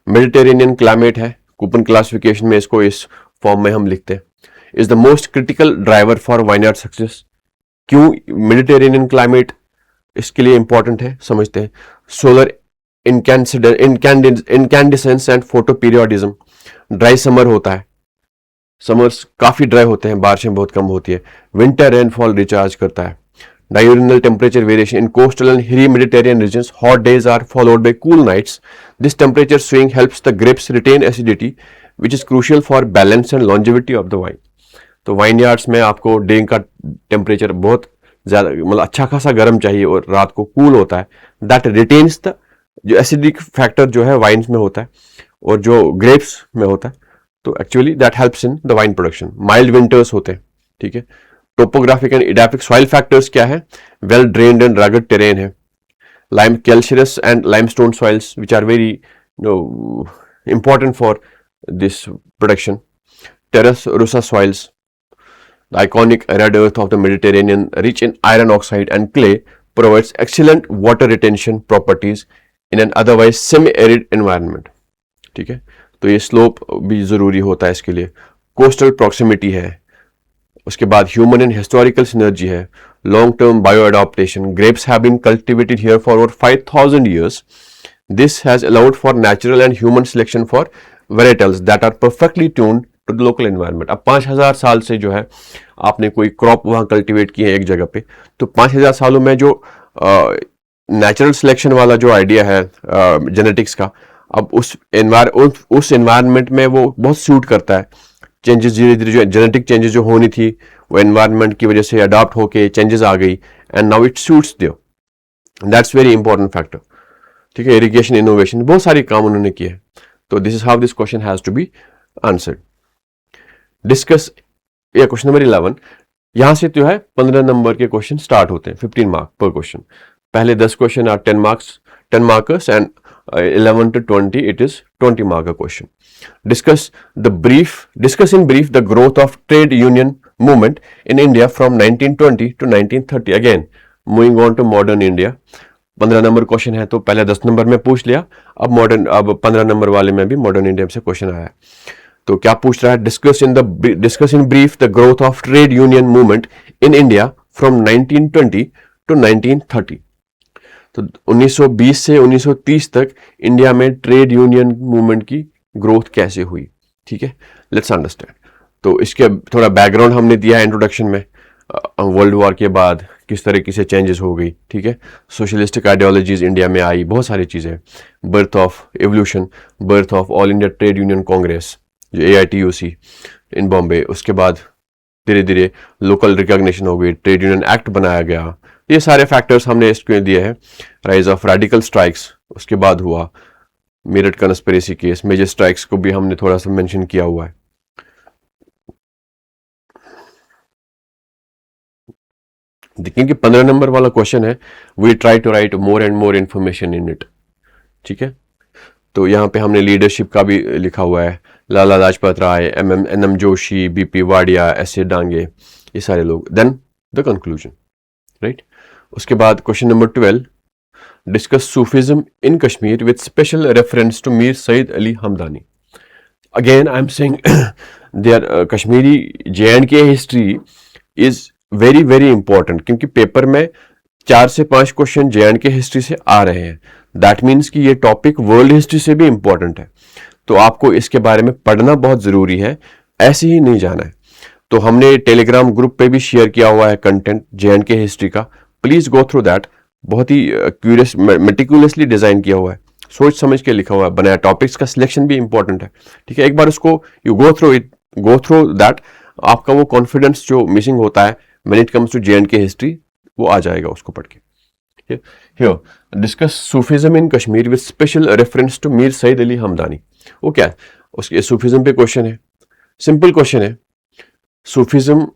Speaker 1: Mediterranean climate है, कूपन क्लासिफिकेशन में इसको इस फॉर्म में हम लिखते हैं, is the most critical driver for vineyard success. क्यों मेडिटेरेनियन क्लाइमेट इसके लिए इंपॉर्टेंट है, समझते हैं। Solar incandescence and photoperiodism, dry summer होता है, समर्स काफी ड्राई होते हैं, बारिशें बहुत कम होती है। विंटर रेनफॉल रिचार्ज करता है। Diurnal temperature variation in coastal and hilly Mediterranean regions, hot days are followed by cool nights. This temperature swing helps the grapes retain acidity, which is crucial for balance and longevity of the wine. तो vineyards में आपको day का temperature बहुत ज़्यादा, मतलब अच्छा खासा गर्म चाहिए और रात को कूल होता है। दैट रिटेन्स द, जो एसिडिक फैक्टर जो है वाइन्स में होता है और जो ग्रेप्स में होता है, तो actually that helps in the wine production. Mild winters होते हैं, ठीक है। Topographic and edaphic soil factors क्या है, well drained and rugged terrain है। Lime calcareous and limestone soils which are very important for this production. Terra rossa soils, the iconic red earth of the Mediterranean, rich in iron oxide and clay, provides excellent water retention properties in an otherwise semi-arid environment। ठीक है, तो ये slope भी जरूरी होता है इसके लिए। कोस्टल प्रॉक्सिमिटी है, उसके बाद ह्यूमन एंड हिस्टोरिकल सिनर्जी है, long term bio adaptation. Grapes have been cultivated here for over 5000 years. This has allowed for natural and human selection for varietals that are perfectly tuned to the local environment। अब 5000 साल से जो है आपने कोई crop वहां cultivate की है एक जगह पे, तो 5000 सालों में जो नेचुरल सिलेक्शन वाला जो आइडिया है जेनेटिक्स का, अब उस एनवायरनमेंट में वो बहुत सूट करता है। चेंजेस धीरे धीरे जो जेनेटिक चेंजेस जो होनी थी वो एनवायरनमेंट की वजह से अडॉप्ट होके चेंजेस आ गई, and now it suits there. That's very important factor, ठीक है। इरिगेशन, इनोवेशन, बहुत सारे काम उन्होंने किए हैं। तो this is how this question has to be answered. Discuss या क्वेश्चन नंबर 11, यहां से जो है 15 नंबर के क्वेश्चन स्टार्ट होते हैं, 15 मार्क पर क्वेश्चन। पहले 10 question are 10 markers and 11 to 20 it is 20 mark a question. Discuss in brief the growth of trade union movement in India from 1920 to 1930. Again, moving on to modern India. 15 number question है तो पहले 10 number में पूछ लिया, अब 15 number वाले में भी मॉडर्न इंडिया से क्वेश्चन आया है। तो क्या पूछ रहा है, discuss in brief the growth of trade union movement in India from 1920 to 1930। तो 1920 से 1930 तक इंडिया में ट्रेड यूनियन मूवमेंट की ग्रोथ कैसे हुई, ठीक है, लेट्स अंडरस्टैंड। तो इसके थोड़ा बैकग्राउंड हमने दिया है इंट्रोडक्शन में, वर्ल्ड वॉर के बाद किस तरीके से चेंजेस हो गई, ठीक है। सोशलिस्टिक आइडियोलॉजीज इंडिया में आई, बहुत सारी चीज़ें, birth of evolution, birth of all India trade union Congress जो AITUC इन बॉम्बे, उसके बाद धीरे धीरे लोकल रिकॉग्निशन हो गई, ट्रेड यूनियन एक्ट बनाया गया, ये सारे फैक्टर्स हमने इसके दिए हैं। राइज ऑफ रेडिकल स्ट्राइक्स, उसके बाद हुआ Meerut conspiracy case, major strikes को भी हमने थोड़ा सा मेंशन किया हुआ है। देखिए कि 15 नंबर वाला क्वेश्चन है, we try to write more and more information in it, ठीक है। तो यहाँ पे हमने लीडरशिप का भी लिखा हुआ है, Lala Lajpat Rai, NM Joshi, BP Wadia, S.A. Dange, ये सारे लोग। Then the conclusion, right. उसके बाद question number 12, discuss Sufism in Kashmir with special reference to Mir Said Ali Hamdani. Again, I'm saying their Kashmiri J&K history is very very important, क्योंकि paper में 4 से 5 question J&K history से आ रहे हैं. That means कि ये topic world history से भी इंपॉर्टेंट है, तो आपको इसके बारे में पढ़ना बहुत ज़रूरी है, ऐसे ही नहीं जाना है. तो हमने टेलीग्राम ग्रुप पे भी शेयर किया हुआ है कंटेंट J&K हिस्ट्री का. Please go through that. बहुत ही क्यूरियस मेटिकुलसली डिज़ाइन किया हुआ है, सोच समझ के लिखा हुआ है, बनाया. टॉपिक्स का सिलेक्शन भी इंपॉर्टेंट है, ठीक है. एक बार उसको you go through it, go through that, आपका वो कॉन्फिडेंस जो मिसिंग होता है when it comes to J&K history, वो आ जाएगा उसको पढ़ के. Here, discuss Sufism in Kashmir with special reference to Mir Said Ali Hamdani. वो क्या है? उसके सूफिज्म पे क्वेश्चन है, सिंपल क्वेश्चन है. सूफिज्म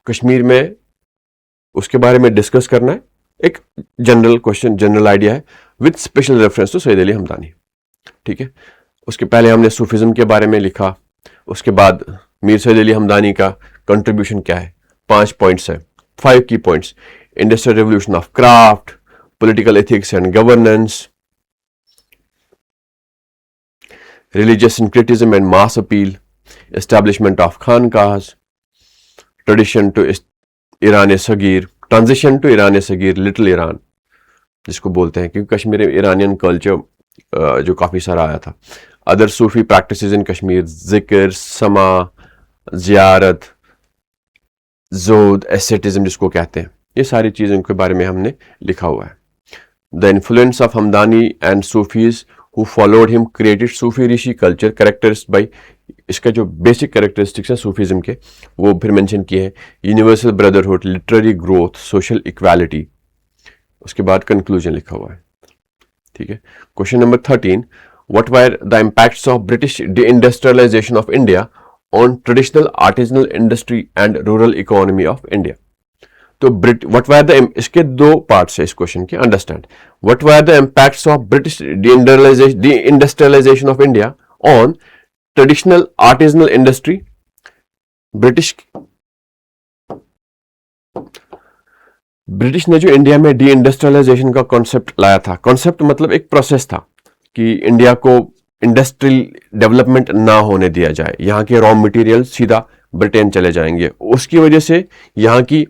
Speaker 1: कश्मीर में उसके बारे में डिस्कस करना है. एक जनरल क्वेश्चन, जनरल आइडिया है, with special reference to Syed Ali Hamdani. ठीक है. उसके पहले हमने सूफिज्म के बारे में लिखा. उसके बाद मीर सैयद अली हमदानी का कंट्रीब्यूशन क्या है, 5 पॉइंट्स है, 5 की points. Industrial revolution of craft, political ethics and governance, religious syncretism and mass appeal, establishment of khanqahs, tradition to Iran सगीर, ट्रांजिशन टू ईरान सगीर, लिटिल ईरान जिसको बोलते हैं, क्योंकि कश्मीर में ईरानियन कल्चर जो काफ़ी सारा आया था. अदर सूफी प्रैक्टिसेस इन कश्मीर, जिक्र, समा, जियारत, जोद, एसेटिज्म जिसको कहते हैं, ये सारी चीज़ों के बारे में हमने लिखा हुआ है. The influence of Hamdani and Sufis who followed him created Sufi Rishi culture characterized by, इसका जो बेसिक कैरेक्टरिस्टिक्स है सूफीज्म के वो फिर मेंशन किए हैं. Universal brotherhood, literary growth, social equality. उसके बाद कंक्लूजन लिखा हुआ है. ठीक है. Question number 13, what were the impacts of British deindustrialization of India on traditional artisanal industry and rural economy of India. तो व्हाट वर द, इसके 2 पार्ट्स है इस क्वेश्चन के. Understand what were the impacts of British deindustrialization of India on traditional artisanal industry. British ने जो India में डिइंडस्ट्रियलाइजेशन का concept लाया था, कॉन्सेप्ट मतलब एक प्रोसेस था कि इंडिया को इंडस्ट्रियल डेवलपमेंट ना होने दिया जाए, यहाँ के रॉ मटेरियल सीधा ब्रिटेन चले जाएंगे. उसकी वजह से यहाँ की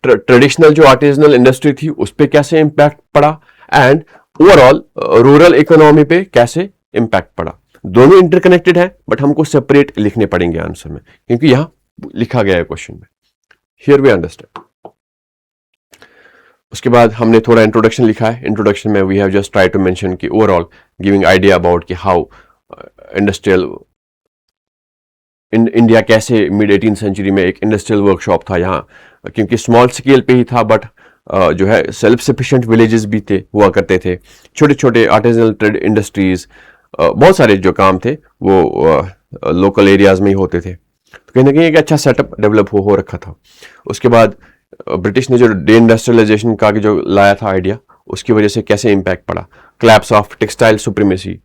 Speaker 1: ट्रेडिशनल जो आर्टिजनल इंडस्ट्री थी उस पर कैसे इम्पैक्ट पड़ा एंड ओवरऑल रूरल इकोनॉमी पे कैसे इम्पैक्ट पड़ा. दोनों इंटरकनेक्टेड है, बट हमको सेपरेट लिखने पड़ेंगे आंसर में, क्योंकि यहां लिखा गया है क्वेश्चन में. Here we understand. उसके बाद हमने थोड़ा इंट्रोडक्शन लिखा है. इंट्रोडक्शन में we have just try to mention कि ओवरऑल गिविंग आइडिया अबाउट कि हाउ इंडस्ट्रियल इंडिया कैसे मिड 18th सेंचुरी में एक इंडस्ट्रियल वर्कशॉप था यहाँ, क्योंकि स्मॉल स्केल पे ही था, बट जो है सेल्फ सफिशिएंट विलेजेस भी थे, हुआ करते थे, छोटे छोटे आर्टिजनल ट्रेड इंडस्ट्रीज, बहुत सारे जो काम थे वो लोकल एरियाज में ही होते थे. तो कहीं ना कहीं एक अच्छा सेटअप डेवलप हो रखा था. उसके बाद ब्रिटिश ने जो डी इंडस्ट्रियलाइजेशन का जो लाया था आइडिया, उसकी वजह से कैसे इम्पैक्ट पड़ा. क्लैप्स ऑफ टेक्सटाइल सुप्रीमेसी,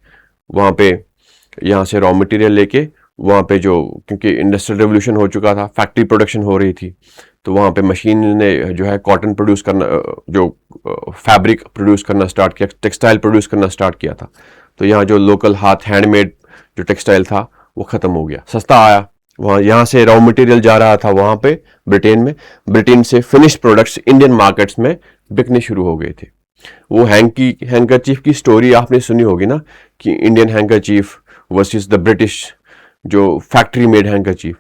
Speaker 1: वहाँ पे यहाँ से रॉ मटेरियल लेके वहाँ पे जो, क्योंकि इंडस्ट्रियल रेवोल्यूशन हो चुका था, फैक्ट्री प्रोडक्शन हो रही थी, तो वहाँ पे मशीन ने जो है कॉटन प्रोड्यूस करना, जो फैब्रिक प्रोड्यूस करना स्टार्ट किया, टेक्सटाइल प्रोड्यूस करना स्टार्ट किया था. तो यहाँ जो लोकल हाथ हैंडमेड जो टेक्सटाइल था वो ख़त्म हो गया, सस्ता आया. वहाँ यहाँ से रॉ मटेरियल जा रहा था वहाँ पे ब्रिटेन में, ब्रिटेन से फिनिश्ड प्रोडक्ट्स इंडियन मार्केट्स में बिकने शुरू हो गए थे. वो हैंकरचीफ की स्टोरी आपने सुनी होगी ना, कि Indian handkerchief versus the British जो फैक्ट्री मेड हैंकरचीफ,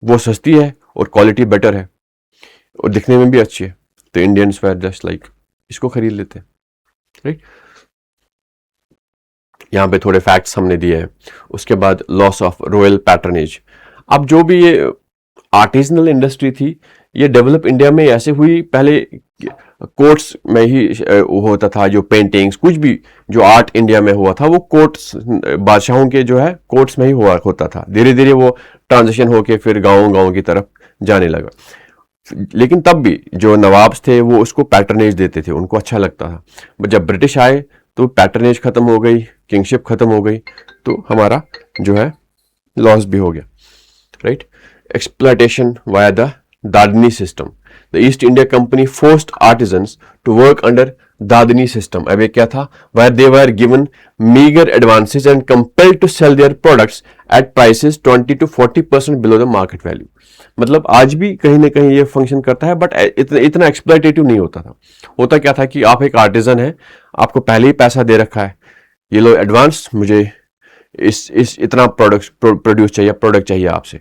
Speaker 1: वो सस्ती है और क्वालिटी बेटर है और दिखने में भी अच्छी है, तो इंडियंस वर जस्ट लाइक इसको खरीद लेते हैं, राइट. यहाँ पे थोड़े फैक्ट्स हमने दिए हैं. उसके बाद लॉस ऑफ रॉयल पैटर्नेज. अब जो भी ये आर्टिजनल इंडस्ट्री थी, ये डेवलप इंडिया में ऐसे हुई, पहले कोर्ट्स में ही होता था, जो पेंटिंग्स कुछ भी जो आर्ट इंडिया में हुआ था वो कोर्ट्स, बादशाहों के जो है कोर्ट्स में ही होता था. धीरे धीरे वो ट्रांजिशन होके फिर गाँव की तरफ जाने लगा. लेकिन तब भी जो नवाब्स थे वो उसको पैटर्नेज देते थे, उनको अच्छा लगता था. बट जब ब्रिटिश आए तो पैटर्नेज खत्म हो गई, किंगशिप खत्म हो गई, तो हमारा जो है लॉस भी हो गया, right. Exploitation via the Dadini system. The East India Company forced artisans to work under Dadini system. अब ये क्या था? Where they were given meager advances and compelled to sell their products at prices 20 to 40% below the market value. मतलब आज भी कहीं ना कहीं ये फंक्शन करता है, बट इतना एक्सप्लॉइटेटिव नहीं होता था. होता क्या था कि आप एक आर्टिजन है, आपको पहले ही पैसा दे रखा है, ये लो एडवांस, मुझे इस इतना प्रोड्यूस चाहिए, प्रोडक्ट चाहिए आपसे,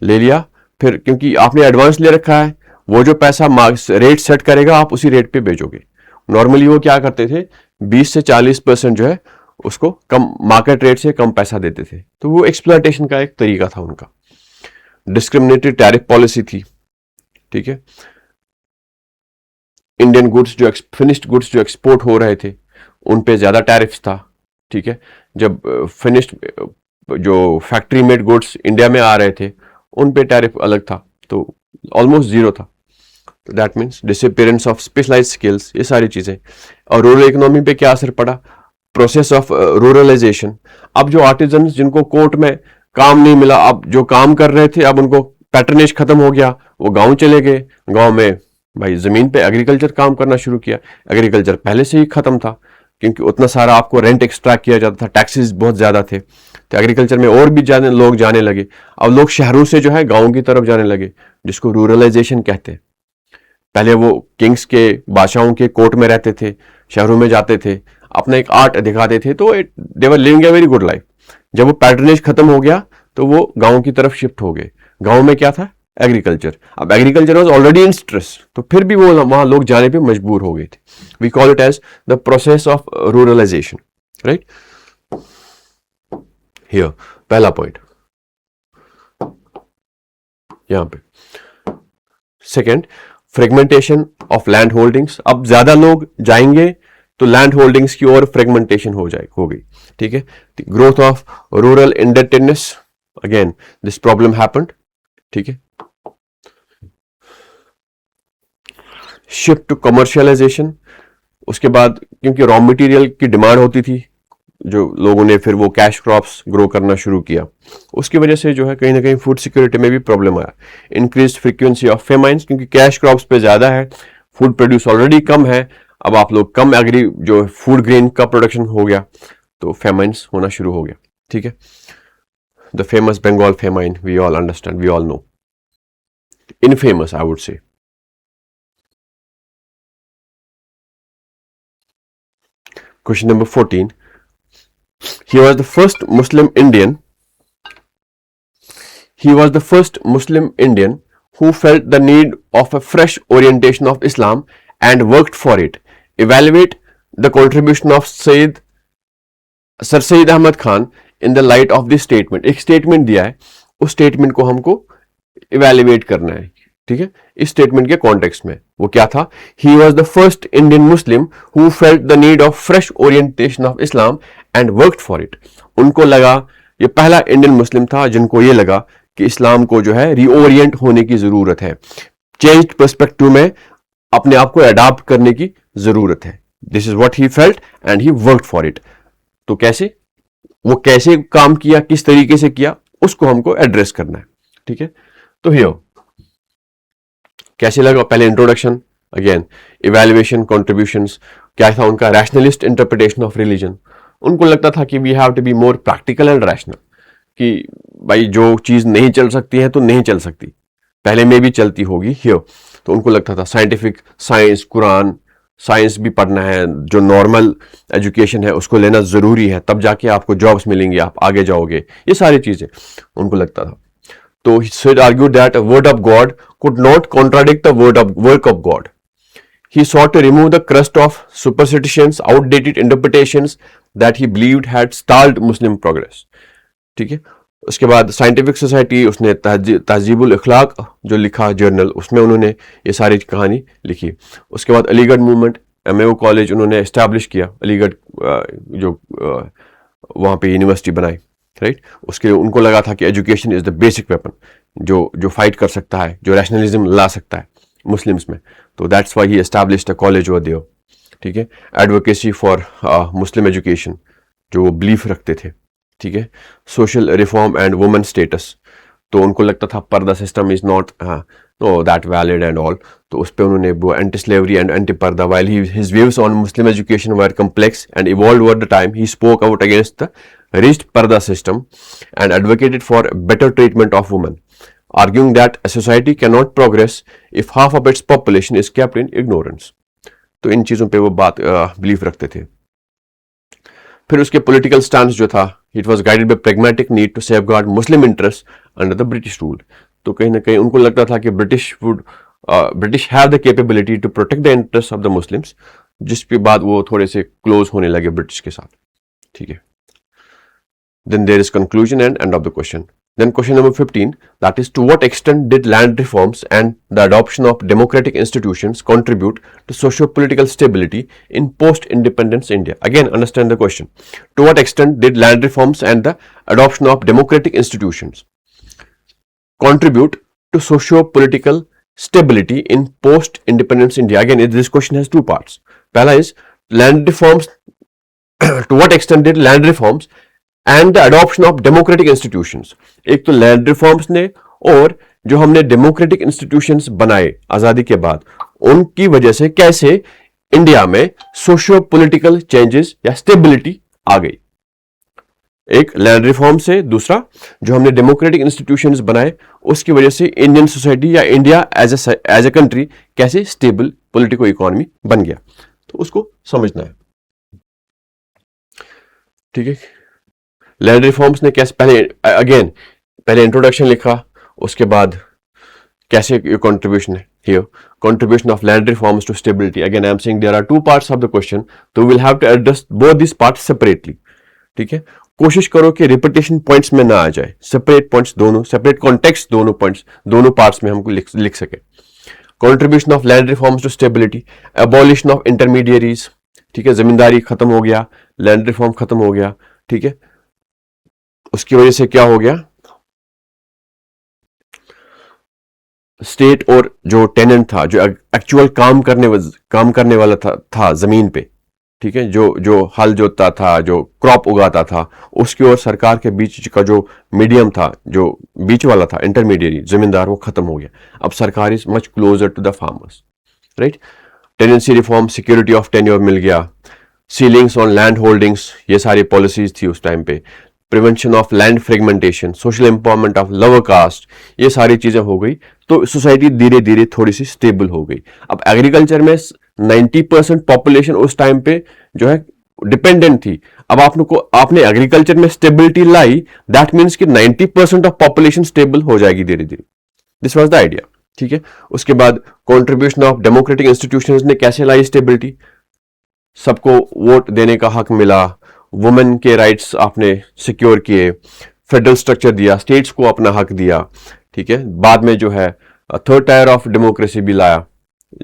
Speaker 1: ले लिया. फिर क्योंकि आपने एडवांस ले रखा है, वो जो पैसा रेट सेट करेगा आप उसी रेट पे बेचोगे. नॉर्मली वो क्या करते थे, 20 से 40% जो है उसको कम, मार्केट रेट से कम पैसा देते थे. तो वो एक्सप्लॉयटेशन का एक तरीका था उनका. डिस्क्रिमिनेटरी टैरिफ पॉलिसी थी. ठीक है, इंडियन गुड्स जो फिनिश्ड गुड्स जो एक्सपोर्ट हो रहे थे उन पे ज्यादा टैरिफ्स था. ठीक है, जब फिनिश्ड जो फैक्ट्री मेड गुड्स इंडिया में आ रहे थे उन पे टैरिफ अलग था, तो ऑलमोस्ट जीरो था. तो that means disappearance of specialized skills, ये सारी चीजें. और रूरल इकोनॉमी पे क्या असर पड़ा? Process of ruralisation. अब जो आर्टिजन जिनको कोर्ट में काम नहीं मिला, अब जो काम कर रहे थे, अब उनको पैटर्नेज खत्म हो गया, वो गांव चले गए. गांव में भाई जमीन पे एग्रीकल्चर काम करना शुरू किया. एग्रीकल्चर पहले से ही खत्म था क्योंकि उतना सारा आपको रेंट एक्सट्रैक्ट किया जाता था, टैक्सेस बहुत ज्यादा थे, तो एग्रीकल्चर में और भी ज्यादा लोग जाने लगे. अब लोग शहरों से जो है गांव की तरफ जाने लगे, जिसको रूरलाइजेशन कहते हैं. पहले वो किंग्स के, बादशाहों के कोर्ट में रहते थे, शहरों में जाते थे, अपना एक आर्ट दिखाते थे, तो they were living a very good life. जब वो पैटर्नेज खत्म हो गया तो वो गांव की तरफ शिफ्ट हो गए. गांव में क्या था? एग्रीकल्चर. अब agriculture was already in stress, तो फिर भी वो वहां लोग जाने पे मजबूर हो गए थे. We call it as the process of ruralization. Right, here पहला पॉइंट यहां पे. Second, fragmentation of land holdings. अब ज्यादा लोग जाएंगे तो लैंड होल्डिंग्स की ओर फ्रेगमेंटेशन हो गई. ठीक है, growth of rural indebtedness, again this problem happened. ठीक है, शिफ्ट टू कमर्शियलाइजेशन. उसके बाद क्योंकि रॉ मटेरियल की डिमांड होती थी, जो लोगों ने फिर वो कैश क्रॉप्स ग्रो करना शुरू किया, उसकी वजह से जो है कहीं ना कहीं फूड सिक्योरिटी में भी प्रॉब्लम आया. इंक्रीज फ्रीक्वेंसी ऑफ फेमाइंस, क्योंकि कैश क्रॉप्स पे ज्यादा है, फूड प्रोड्यूस ऑलरेडी कम है, अब आप लोग कम एग्री जो फूड ग्रेन का प्रोडक्शन हो गया, तो फेमाइंस होना शुरू हो गया. ठीक है, the famous Bengal famine, we all understand, we all know. Infamous I would say. Question number 14. He was the first Muslim Indian. He was the first Muslim Indian who felt the need of a fresh orientation of Islam and worked for it. Evaluate the contribution of Sir Sayyid Ahmad Khan in the light of this statement. एक statement दिया है, उस statement को हमको evaluate करना है. ठीक है, इस स्टेटमेंट के कॉन्टेक्स्ट में वो क्या था? He was the first Indian Muslim who felt the need of fresh orientation of Islam and worked for it. उनको लगा, ये पहला इंडियन मुस्लिम था जिनको ये लगा कि इस्लाम को जो है रीओरिएंट होने की जरूरत है, चेंज्ड पर्सपेक्टिव में अपने आप को अडॉप्ट करने की जरूरत है. This is what he felt and he worked for it. तो कैसे, वो कैसे काम किया, किस तरीके से किया, उसको हमको एड्रेस करना है. ठीक है, तो हियर कैसे लगा? पहले इंट्रोडक्शन, अगेन इवैल्यूएशन, कंट्रीब्यूशंस. क्या था उनका? Rationalist interpretation of religion. उनको लगता था कि we have to be more practical and rational, कि भाई जो चीज नहीं चल सकती है तो नहीं चल सकती, पहले में भी चलती होगी हियर. तो उनको लगता था साइंटिफिक, साइंस, कुरान, साइंस भी पढ़ना है, जो नॉर्मल एजुकेशन है उसको लेना जरूरी है, तब जाके आपको जॉब्स मिलेंगे, आप आगे जाओगे, ये सारी चीजें उनको लगता था. So he said, argued that a word of God could not contradict the work of God. He sought to remove the crust of superstitions, outdated interpretations that he believed had stalled Muslim progress. ठीक है, उसके बाद scientific society, उसने तहजीबुल इखलाक जो लिखा journal, उसमें उन्होंने ये सारी कहानी लिखी. उसके बाद अलीगढ़ मूवमेंट, MAO कॉलेज उन्होंने एस्टैब्लिश किया, अलीगढ़ जो वहाँ पे यूनिवर्सिटी बनाई. राइट, उसके उनको लगा था कि education is the basic weapon, जो फाइट कर सकता है, जो रैशनलिज्म ला सकता है मुस्लिम्स में. तो that's why he established a college over there. ठीक है, एडवोकेसी फॉर मुस्लिम एजुकेशन, जो वो बिलीफ रखते थे. ठीक है, social reform and women status. तो उनको लगता था पर्दा system is not know that valid and all. तो उस पर उन्होंने वो एंटी स्लेवरी एंड एंटी पर्दा, while his views on Muslim education were complex and evolved over the time, he spoke out against the rigid parda system and advocated for better treatment of women, arguing that a society cannot progress if half of its population is kept in ignorance. तो इन चीजों पे वो बात belief रखते थे। फिर उसके political stance जो था, it was guided by pragmatic need to safeguard Muslim interests under the British rule। तो कहीं ना कहीं उनको लगता था कि British have the capability to protect the interest of the Muslims, जिसके बाद वो थोड़े से क्लोज होने लगे ब्रिटिश के साथ। ठीक है, then there is conclusion and end of the question. Then question number 15, that is, to what extent did land reforms and the adoption of democratic institutions contribute to socio-political stability in post-independence India? Again, understand the question. To what extent did land reforms and the adoption of democratic institutions contribute to socio-political stability in post-independence India? Again, this question has two parts. Pehla is land reforms. To what extent did land reforms and the adoption of democratic institutions, एक तो land reforms ने और जो हमने democratic institutions बनाए आजादी के बाद, उनकी वजह से कैसे इंडिया में सोशियो पॉलिटिकल चेंजेस या स्टेबिलिटी आ गई। एक लैंड रिफॉर्म से, दूसरा जो हमने डेमोक्रेटिक इंस्टीट्यूशंस बनाए उसकी वजह से इंडियन सोसाइटी या इंडिया एज ए कंट्री कैसे स्टेबल पॉलिटिकल इकोनॉमी बन गया। तो उसको समझना है। ठीक है, लैंड रिफॉर्म्स ने कैसे, पहले इंट्रोडक्शन लिखा, उसके बाद कैसे ये कंट्रीब्यूशन है। Here contribution of land reforms to stability, again I am saying there are two parts of the question, तो we will have to address both this parts separately. ठीक है, कोशिश करो कि रिपीटेशन पॉइंट्स में ना आ जाए, सेपरेट पॉइंट्स दोनों, सेपरेट कॉन्टेक्स्ट दोनों पॉइंट्स दोनों पार्ट्स में हमको लिख सके। Contribution of land reforms to stability, abolition of intermediaries. ठीक है, जमींदारी खत्म हो गया, लैंड रिफॉर्म खत्म हो गया। ठीक है, उसकी वजह से क्या हो गया, स्टेट और जो टेनेंट था, जो एक्चुअल काम करने वाला था जमीन पे, ठीक है, जो हल जोतता था, जो क्रॉप उगाता था, उसकी और सरकार के बीच का जो मीडियम था, जो बीच वाला था, इंटरमीडिएरी जमींदार, वो खत्म हो गया। अब सरकार is much closer to the farmers, right. Tenancy reform, security of tenure मिल गया, सीलिंग्स ऑन लैंड होल्डिंग्स, ये सारी पॉलिसीज थी उस टाइम पे। Prevention of land fragmentation, social empowerment of lower caste, ये सारी चीजें हो गई, तो सोसाइटी धीरे धीरे थोड़ी सी स्टेबल हो गई। अब एग्रीकल्चर में 90% पॉपुलेशन उस टाइम पे जो है डिपेंडेंट थी। अब आपने एग्रीकल्चर में स्टेबिलिटी लाई, दैट मीन्स कि 90% ऑफ पॉपुलेशन स्टेबल हो जाएगी धीरे धीरे। This was the idea. ठीक है, उसके बाद कॉन्ट्रीब्यूशन ऑफ डेमोक्रेटिक इंस्टीट्यूशंस ने कैसे लाई स्टेबिलिटी, सबको वोट देने का हक मिला, वुमेन के राइट्स आपने सिक्योर किए, फेडरल स्ट्रक्चर दिया, स्टेट्स को अपना हक दिया। ठीक है, बाद में जो है थर्ड टायर ऑफ डेमोक्रेसी भी लाया,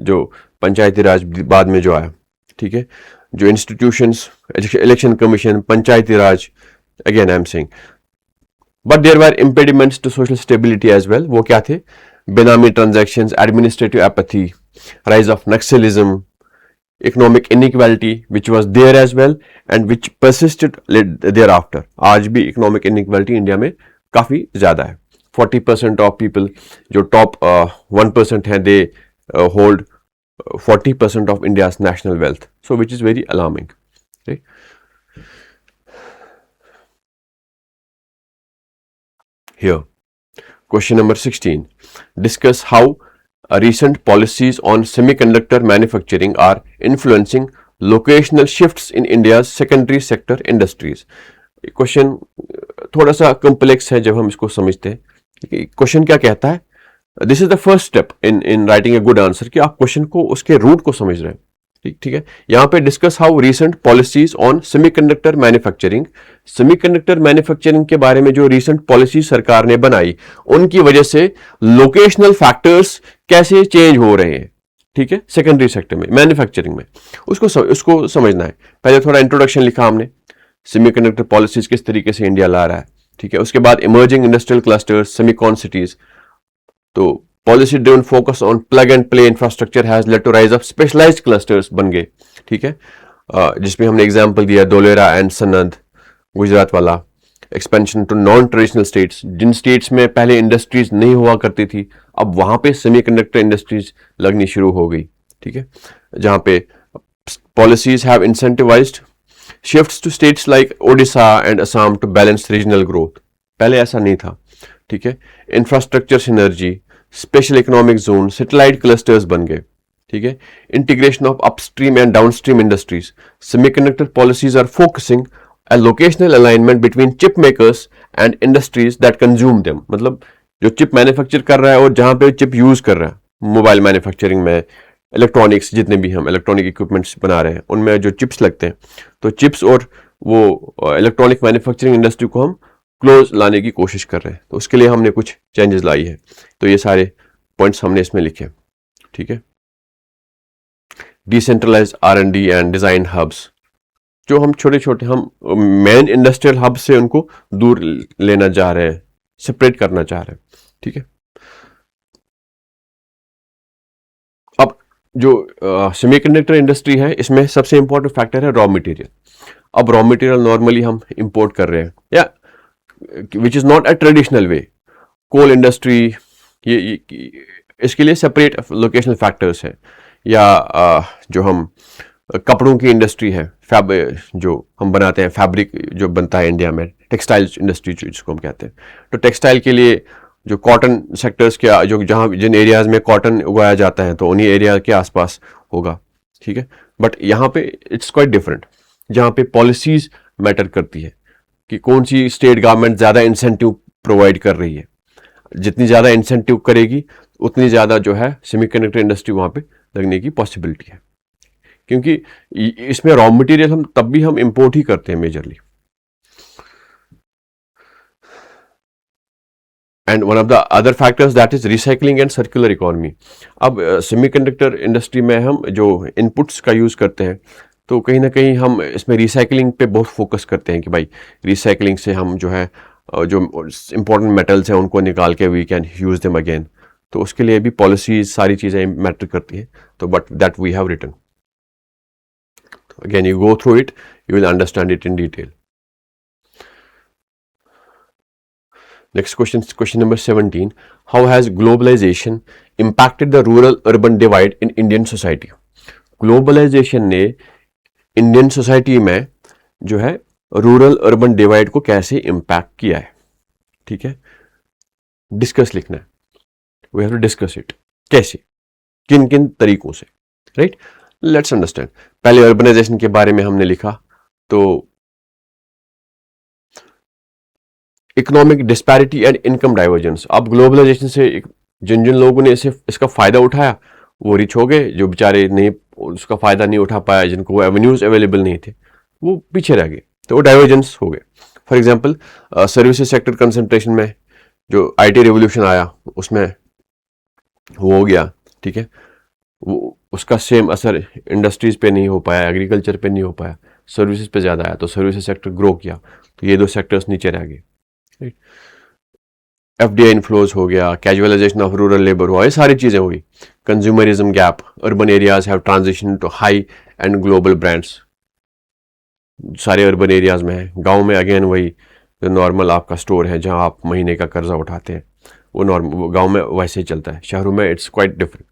Speaker 1: जो पंचायती राज बाद में जो आया। ठीक है, जो institutions, election commission, Panchayati Raj, again I am saying, but there were impediments to social stability as well. वो क्या थे, benami transactions, administrative apathy, rise of naxalism, economic inequality which was there as well and which persisted thereafter। आज भी economic inequality India में काफी ज्यादा है। 40% of people जो top 1% हैं, they hold 40% of India's national wealth, so which is very alarming, right? Here question number 16, discuss how recent policies on semiconductor manufacturing are influencing locational shifts in India's secondary sector industries। Question थोड़ा सा complex है जब हम इसको समझते हैं। Question क्या कहता है, this is the first step in writing a good answer, कि आप क्वेश्चन को, उसके रूट को समझ रहे हैं। ठीक है, यहाँ पे discuss how recent policies on semiconductor manufacturing, semiconductor manufacturing के बारे में जो रीसेंट पॉलिसी सरकार ने बनाई, उनकी वजह से लोकेशनल फैक्टर्स कैसे चेंज हो रहे हैं। ठीक है, सेकेंडरी सेक्टर में, मैन्युफैक्चरिंग में, उसको समझना है। पहले थोड़ा इंट्रोडक्शन लिखा हमने, सेमीकंडक्टर पॉलिसीज किस तरीके से इंडिया ला रहा है। ठीक है, उसके बाद emerging industrial clusters, semicon cities. तो policy driven focus on plug and play infrastructure has led to rise of specialised clusters बन गए। ठीक है, जिसमें हमने एग्जांपल दिया धोलेरा एंड सनंद, गुजरात वाला। Expansion to non traditional states, जिन स्टेट्स में पहले इंडस्ट्रीज नहीं हुआ करती थी अब वहां पे सेमीकंडक्टर इंडस्ट्रीज लगनी शुरू हो गई, ठीक है, जहां पे policies have incentivized shifts to states like Odisha and Assam to balance regional growth. पहले ऐसा नहीं था, ठीक है। Infrastructure synergy, special economic zone, satellite clusters बन गए, ठीक है। Integration of upstream and downstream industries, semiconductor policies are focusing a locational alignment between chip makers and industries that consume them। मतलब जो चिप मैन्युफैक्चर कर रहा है और जहां पे चिप यूज कर रहा है, मोबाइल मैन्युफैक्चरिंग में, इलेक्ट्रॉनिक्स, जितने भी हम इलेक्ट्रॉनिक इक्विपमेंट्स बना रहे हैं उनमें जो चिप्स लगते हैं, तो चिप्स और वो इलेक्ट्रॉनिक मैन्युफैक्चरिंग इंडस्ट्री को हम क्लोज लाने की कोशिश कर रहे हैं, तो उसके लिए हमने कुछ चेंजेस लाई है। तो ये सारे पॉइंट्स हमने इसमें लिखे, ठीक है। Decentralise R&D and design hubs, जो हम छोटे छोटे हम मेन इंडस्ट्रियल हब से उनको दूर लेना चाह रहे हैं, सेपरेट करना चाह रहे हैं, ठीक है। अब जो सेमीकंडक्टर इंडस्ट्री है इसमें सबसे इंपॉर्टेंट फैक्टर है रॉ मटेरियल। अब रॉ मटेरियल नॉर्मली हम इंपोर्ट कर रहे हैं, या which is not a traditional way. Coal industry, ये इसके लिए सेपरेट लोकेशनल फैक्टर्स है, या जो हम कपड़ों की इंडस्ट्री है, जो हम बनाते हैं, फैब्रिक जो बनता है इंडिया में, टेक्सटाइल इंडस्ट्री जिसको हम कहते हैं, तो टेक्सटाइल के लिए जो कॉटन सेक्टर्स के जो जहाँ जिन एरियाज में कॉटन उगाया जाता है तो उन्हीं एरिया के आसपास होगा, ठीक है। बट यहाँ पे इट्स क्वाइट डिफरेंट, जहाँ पे पॉलिसीज मैटर करती है कि कौन सी स्टेट गवर्नमेंट ज़्यादा इंसेंटिव प्रोवाइड कर रही है। जितनी ज़्यादा इंसेंटिव करेगी उतनी ज़्यादा जो है सेमीकंडक्टर इंडस्ट्री वहाँ पे लगने की पॉसिबिलिटी है, क्योंकि इसमें रॉ मटेरियल हम तब भी हम इंपोर्ट ही करते हैं majorly. And one of the other factors that is recycling and circular economy. अब सेमीकंडक्टर इंडस्ट्री में हम जो इनपुट्स का यूज करते हैं तो कहीं ना कहीं हम इसमें रिसाइकलिंग पे बहुत फोकस करते हैं कि भाई रिसाइकलिंग से हम जो है जो इंपॉर्टेंट मेटल्स हैं उनको निकाल के we can use them again, तो उसके लिए भी पॉलिसीज सारी चीज़ें मैटर करती हैं। तो but that we have written, again you go through it, you will understand it in detail. Next question, question number 17, how has globalization impacted the rural urban divide in Indian society? Globalization ने Indian society में जो है rural urban divide को कैसे impact किया है, ठीक है। डिस्कस लिखना है, we have to discuss it, कैसे, किन किन तरीकों से, राइट। Let's understand. पहले अर्बनाइजेशन के बारे में हमने लिखा, तो economic disparity and income divergence. अब ग्लोबलाइजेशन से जिन जिन लोगों ने इसका फायदा उठाया वो रिच हो गए, जो बेचारे नहीं उसका फायदा नहीं उठा पाया, जिनको एवेन्यूज अवेलेबल नहीं थे, वो पीछे रह गए, तो वो डाइवर्जेंस हो गए। For example services sector concentration में जो IT रिवोल्यूशन आया उसमें वो हो गया, ठीक है, वो उसका सेम असर इंडस्ट्रीज पे नहीं हो पाया, एग्रीकल्चर पे नहीं हो पाया, सर्विसेज पे ज़्यादा आया, तो सर्विसेज सेक्टर ग्रो किया, तो ये दो सेक्टर्स नीचे रह गए, राइट। FDI इन्फ्लोज हो गया, कैजुअलाइजेशन ऑफ रूरल लेबर हुआ, ये सारी चीज़ें हुई। Consumerism gap, urban areas have transition to high end global brands, सारे अर्बन एरियाज में है। गाँव में अगेन वही जो नॉर्मल आपका स्टोर है जहाँ आप महीने का कर्जा उठाते हैं, वो नॉर्मल गाँव में वैसे ही चलता है, शहरों में इट्स क्वाइट डिफरेंट,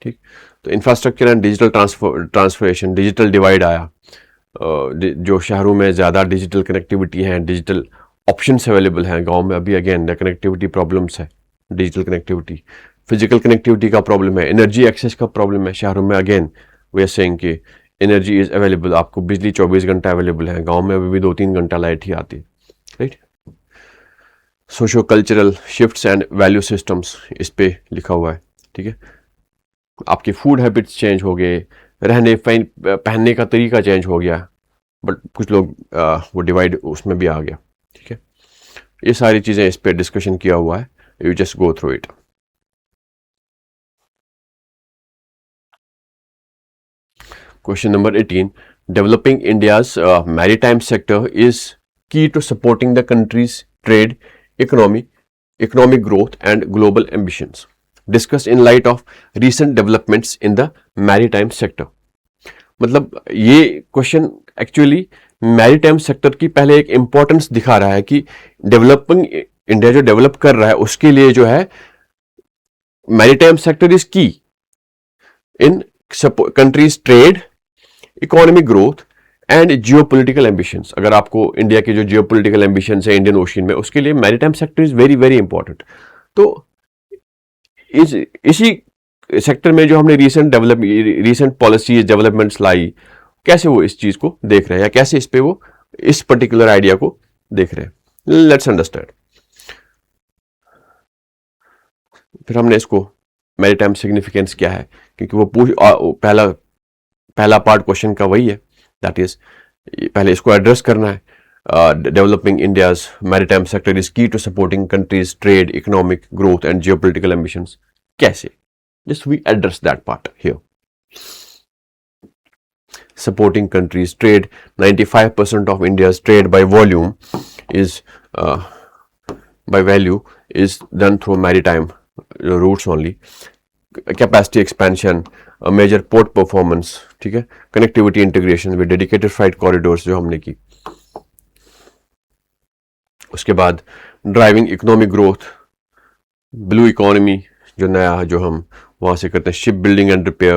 Speaker 1: ठीक। तो infrastructure and digital transformation, digital divide आया, जो शहरों में ज़्यादा डिजिटल कनेक्टिविटी है, डिजिटल ऑप्शंस अवेलेबल हैं, गांव में अभी अगेन द कनेक्टिविटी प्रॉब्लम्स है, डिजिटल कनेक्टिविटी, फिजिकल कनेक्टिविटी का प्रॉब्लम है, एनर्जी एक्सेस का प्रॉब्लम है। शहरों में अगेन वे आर सेइंग कि एनर्जी इज अवेलेबल, आपको बिजली 24 घंटा अवेलेबल है, गाँव में अभी भी 2-3 घंटा लाइट ही आती है, right. Socio cultural shifts and value systems इस पे लिखा हुआ है, ठीक है। आपके फूड हैबिट्स चेंज हो गए, रहने पहनने का तरीका चेंज हो गया, बट कुछ लोग वो डिवाइड उसमें भी आ गया, ठीक है। ये सारी चीज़ें इस पे डिस्कशन किया हुआ है, you just go through it. Question number 18, developing India's maritime sector is key to supporting the country's trade, economic growth and global ambitions. Discuss in light of recent developments in the maritime sector. मतलब ये question actually maritime sector की पहले एक importance दिखा रहा है कि developing India जो डेवलप कर रहा है उसके लिए जो है maritime sector is key in countries trade, economic growth and geopolitical ambitions. अगर आपको इंडिया के जो जियोपॉलिटिकल एम्बिशंस है इंडियन ओशन में, उसके लिए maritime sector is very very important. तो इसी सेक्टर में जो हमने रीसेंट पॉलिसीज डेवलपमेंट्स लाई, कैसे वो इस चीज को देख रहे हैं या कैसे इस पे वो इस पर्टिकुलर आइडिया को देख रहे हैं, लेट्स अंडरस्टैंड। फिर हमने इसको मैरीटाइम सिग्निफिकेंस क्या है, क्योंकि वो पहला पार्ट क्वेश्चन का वही है, दैट इज पहले इसको एड्रेस करना है। Developing India's maritime sector is key to supporting countries trade, economic growth and geopolitical ambitions. कैसे, just we address that part here. Supporting countries trade, 95% of India's trade by volume is by value is done through maritime routes only. Capacity expansion, a major port performance, ठीक है, connectivity integration with dedicated freight corridors जो हमने की। उसके बाद driving economic growth, blue economy जो नया जो हम वहाँ से करते हैं, शिप बिल्डिंग एंड रिपेयर,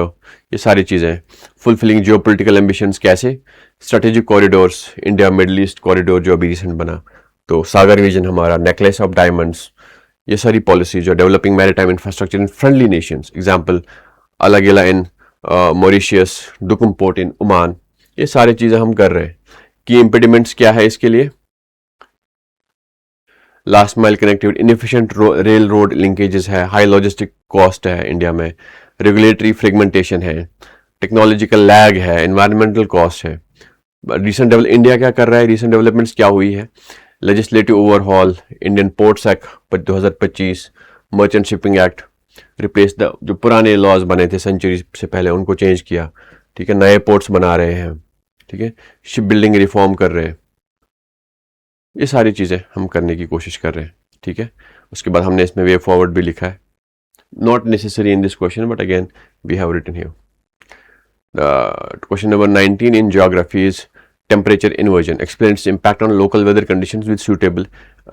Speaker 1: ये सारी चीज़ें। फुलफिलिंग जियोपॉलिटिकल एम्बिशंस कैसे, strategic corridors, India Middle East corridor जो अभी रिसेंट बना, तो सागर रीजन हमारा, नेकलेस ऑफ डायमंड्स, ये सारी पॉलिसी जो developing maritime infrastructure in friendly nations, example अलगेला in Mauritius, Duqm port in Oman, ये सारी चीज़ें हम कर रहे हैं। की इम्पेडिमेंट्स क्या है इसके लिए, last mile connectivity, inefficient rail road linkages है, हाई लॉजिस्टिक कॉस्ट है इंडिया में, रेगुलेटरी फ्रेगमेंटेशन है, टेक्नोलॉजिकल लैग है, एनवायरमेंटल कॉस्ट है। इंडिया क्या कर रहा है, रिसेंट डेवलपमेंट्स क्या हुई है, legislative overhaul, Indian ports act 2025, merchant shipping act, replace the जो पुराने लॉज बने थे सेंचुरी से पहले उनको चेंज किया, ठीक है, नए पोर्ट्स बना रहे हैं, ठीक है, शिप बिल्डिंग रिफॉर्म कर रहे हैं, ये सारी चीज़ें हम करने की कोशिश कर रहे हैं, ठीक है। उसके बाद हमने इसमें वे फॉरवर्ड भी लिखा है, not necessary in this question but again we have written here. Question number 19 in geography is temperature inversion, explain its impact on local weather conditions with suitable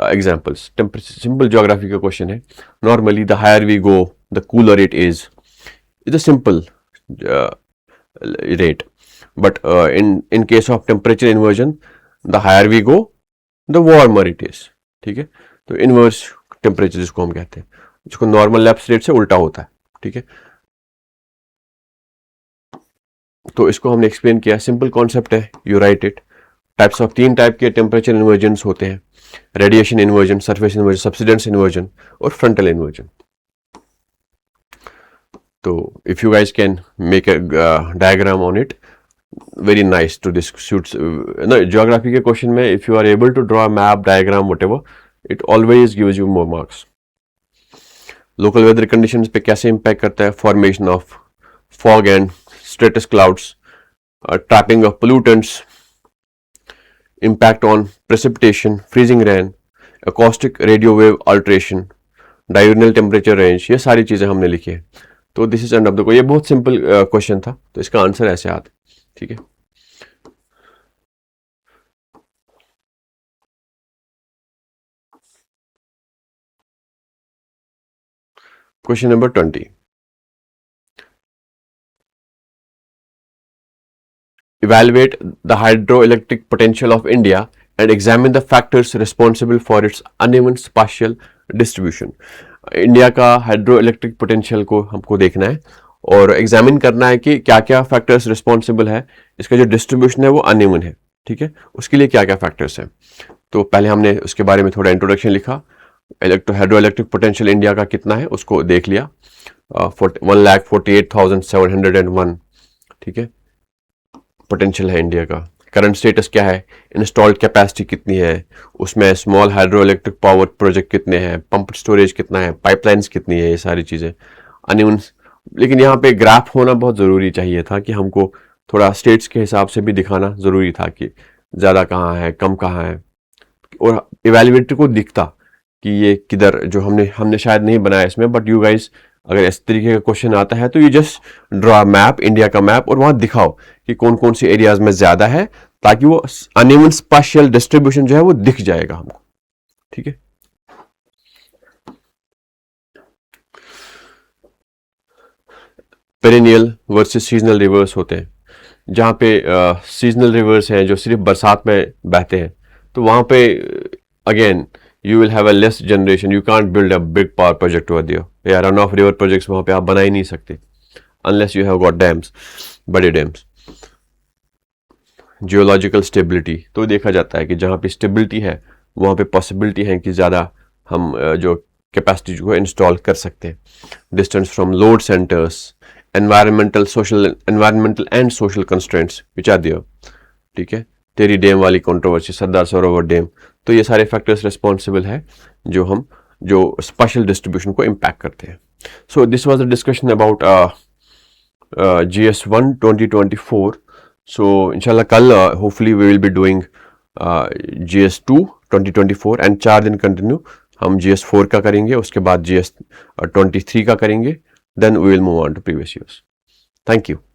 Speaker 1: examples. Simple geography का question है। Normally the higher we go the cooler it is a simple rate, but in case of temperature inversion, the higher we go the warmer it is, ठीक है। तो inverse temperature जिसको हम कहते हैं, जिसको नॉर्मल लैप्स रेट से उल्टा होता है, ठीक है। तो इसको हमने एक्सप्लेन किया, सिंपल कॉन्सेप्ट है, you right it. Types of 3 type के टेम्परेचर इन्वर्जन्स होते हैं, radiation inversion, surface inversion, subsidence inversion और फ्रंटल इन्वर्जन। तो if you guys can make a diagram on it, very nice to discuss. No, geography के question में if you are able to draw a map, diagram, whatever, it always gives you more marks. Local weather conditions पे कैसे impact करता है, formation of fog and stratus clouds, trapping of pollutants, impact on precipitation, freezing rain, acoustic radio wave alteration, diurnal temperature range, ये सारी चीजें हमने लिखी है। तो this is and of the question. ये बहुत सिंपल क्वेश्चन था, तो इसका आंसर ऐसे आता, ठीक है। Question number 20, evaluate the hydroelectric potential of India and examine the factors responsible for its uneven spatial distribution. India का हाइड्रो इलेक्ट्रिक पोटेंशियल को हमको देखना है और एग्जामिन करना है कि क्या क्या फैक्टर्स रिस्पॉन्सिबल है, इसका जो डिस्ट्रीब्यूशन है वो अनइवन है, ठीक है, उसके लिए क्या क्या फैक्टर्स हैं। तो पहले हमने उसके बारे में थोड़ा इंट्रोडक्शन लिखा, हाइड्रो इलेक्ट्रिक पोटेंशियल इंडिया का कितना है उसको देख लिया, 1,48,701, ठीक है, पोटेंशियल है इंडिया का। करंट स्टेटस क्या है, इंस्टॉल्ड कैपेसिटी कितनी है, उसमें small hydro electric power project कितने हैं, पंप स्टोरेज कितना है, पाइपलाइंस कितनी है, ये सारी चीज़ें अनइवन। लेकिन यहाँ पे ग्राफ होना बहुत ज़रूरी चाहिए था कि हमको थोड़ा स्टेट्स के हिसाब से भी दिखाना ज़रूरी था कि ज़्यादा कहाँ है, कम कहाँ है, और इवेल्युएटर को दिखता कि ये किधर, जो हमने शायद नहीं बनाया इसमें, बट यू गाइस अगर इस तरीके का क्वेश्चन आता है तो you just draw map, India का मैप, और वहाँ दिखाओ कि कौन कौन सी एरियाज में ज़्यादा है ताकि वो अनइवन स्पाशियल डिस्ट्रीब्यूशन जो है वो दिख जाएगा हमको, ठीक है। पेरिनियल वर्सेस सीजनल रिवर्स होते हैं, जहाँ पे सीजनल रिवर्स हैं जो सिर्फ बरसात में बहते हैं, तो वहाँ पे again you will have a less generation, you can't build a big power project over there, या रन ऑफ रिवर प्रोजेक्ट्स वहाँ पे आप बना ही नहीं सकते unless you have got dams, बड़े डैम्स। जियोलॉजिकल स्टेबिलिटी, तो देखा जाता है कि जहाँ पे स्टेबिलिटी है वहाँ पे पॉसिबिलिटी है कि ज़्यादा हम जो कैपेसिटी को इंस्टॉल कर सकते हैं। Distance from load centres, environmental and social constraints which are there, ठीक है। टेरी डैम वाली कंट्रोवर्सी, सरदार सरोवर डैम, तो ये सारे फैक्टर्स रिस्पॉन्सिबल है जो स्पेशल डिस्ट्रीब्यूशन को इम्पैक्ट करते हैं। So this was the discussion about GS1 2024. So inshallah कल hopefully we will be doing GS2 2024 and 4 दिन कंटिन्यू हम GS4 का करेंगे, उसके बाद GS23 का करेंगे, then we will move on to previous years. Thank you.